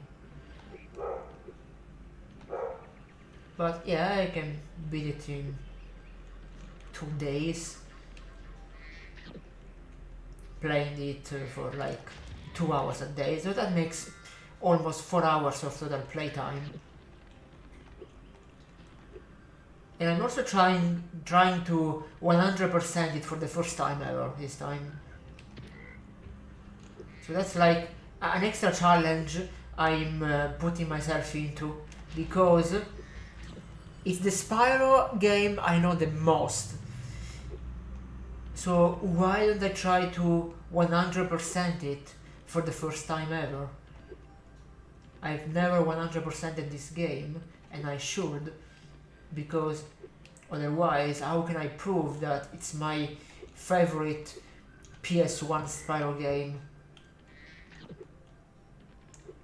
But yeah, I can beat it in 2 days. Playing it for like 2 hours a day, so that makes almost 4 hours of total playtime. And I'm also trying to 100% it for the first time ever this time. So that's like an extra challenge I'm putting myself into, because it's the Spyro game I know the most. So why don't I try to 100% it for the first time ever? I've never 100%ed this game, and I should, because otherwise how can I prove that it's my favorite PS1 Spyro game?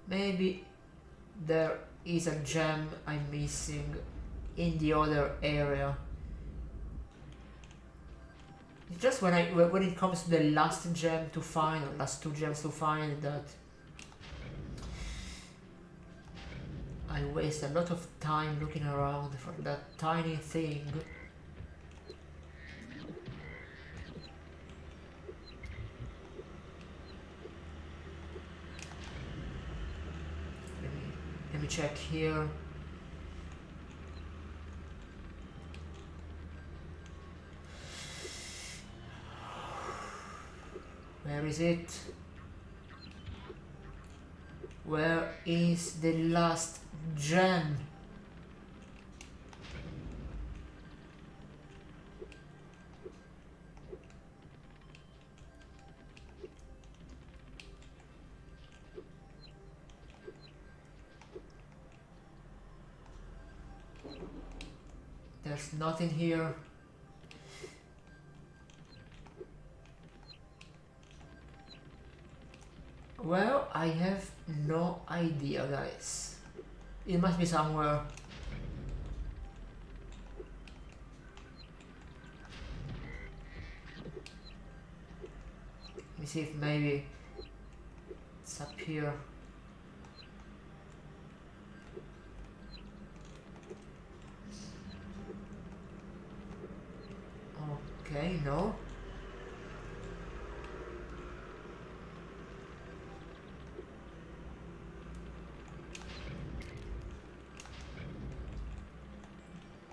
Maybe there is a gem I'm missing in the other area. It's just when it comes to the last gem to find, or last 2 gems to find, that I waste a lot of time looking around for that tiny thing. Let me check here. Where is it? Where is the last gem? There's nothing here. Well, I have no idea, guys. It must be somewhere. Let me see if maybe it's up here. Okay, no.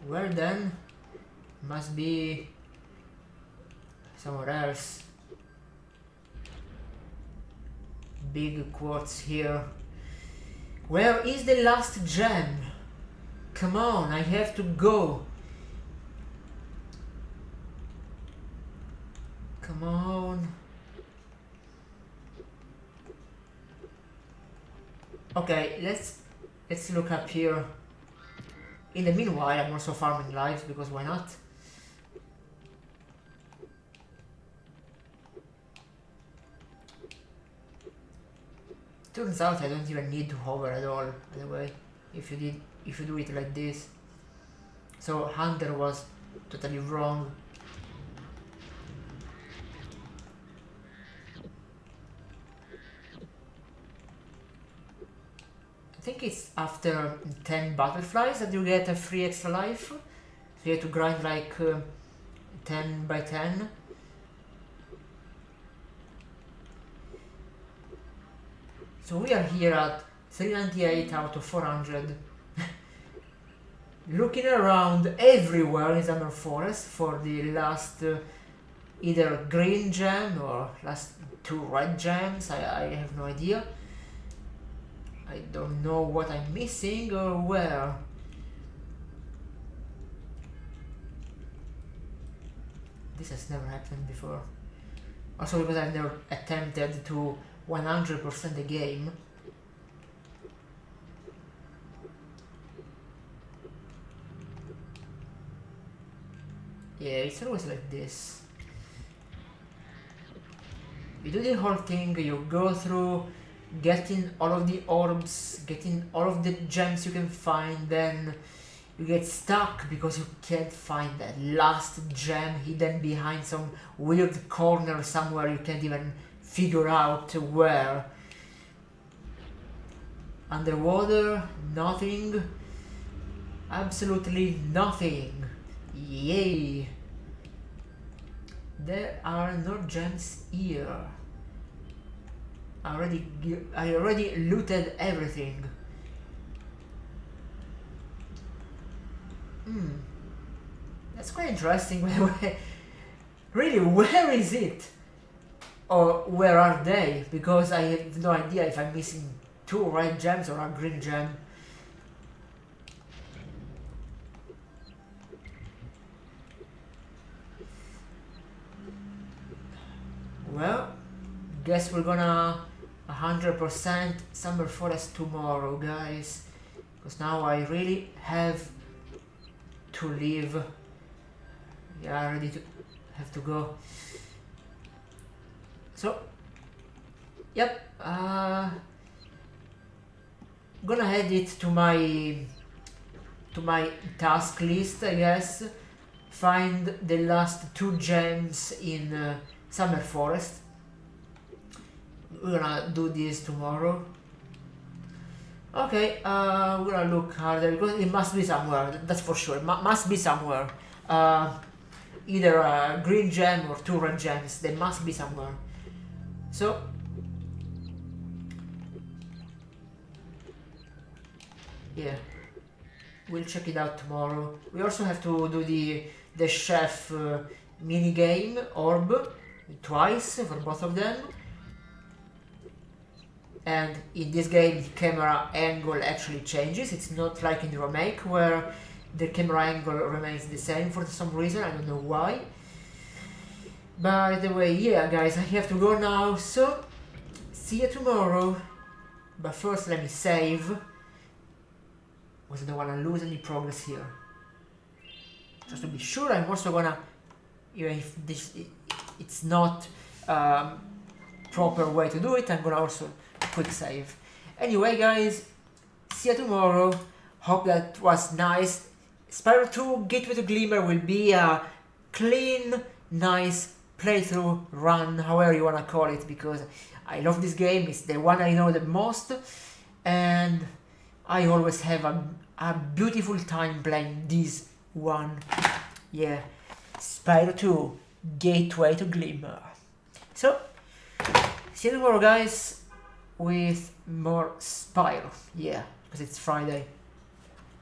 Where then? Must be somewhere else. Big quartz here. Where is the last gem? Come on, I have to go. Come on. Okay, let's look up here. In the meanwhile, I'm also farming lives because why not? Turns out I don't even need to hover at all, by the way, if you do it like this. So Hunter was totally wrong. I think it's after 10 butterflies that you get a free extra life. So you have to grind like 10 by 10. So we are here at 398 out of 400. Looking around everywhere in Summer Forest for the last either green gem or last 2 red gems. I have no idea. I don't know what I'm missing or where. This has never happened before. Also because I've never attempted to 100% the game. Yeah, it's always like this. You do the whole thing, you go through getting all of the orbs, getting all of the gems you can find, then you get stuck because you can't find that last gem hidden behind some weird corner somewhere you can't even figure out where. Underwater, nothing. Absolutely nothing. Yay! There are no gems here. I already looted everything. That's quite interesting, by the way. Really, where is it? Or where are they? Because I have no idea if I'm missing 2 red gems or a green gem. Well, guess we're gonna 100% Summer Forest tomorrow, guys. Because now I really have to leave. Yeah, I already have to go. So, yep, gonna add it to my task list, I guess. Find the last 2 gems in Summer Forest. We're gonna do this tomorrow. Okay, we're gonna look harder because it must be somewhere, that's for sure. Must be somewhere. Either a green gem or 2 red gems, they must be somewhere. So, yeah, we'll check it out tomorrow. We also have to do the chef mini game orb twice for both of them. And in this game the camera angle actually changes. It's not like in the remake where the camera angle remains the same for some reason, I don't know why. By the way, yeah guys, I have to go now, so see you tomorrow. But first let me save, because I don't wanna lose any progress here. Just to be sure, I'm also gonna, even if it's not proper way to do it, I'm gonna also quick save. Anyway guys, see you tomorrow. Hope that was nice. Spyro 2 Gateway to Glimmer will be a clean, nice playthrough run, however you wanna call it, because I love this game. It's the one I know the most, and I always have a beautiful time playing this one. Yeah, Spyro 2 gateway to Glimmer. So, see you tomorrow guys with more Spyro, yeah, because it's Friday.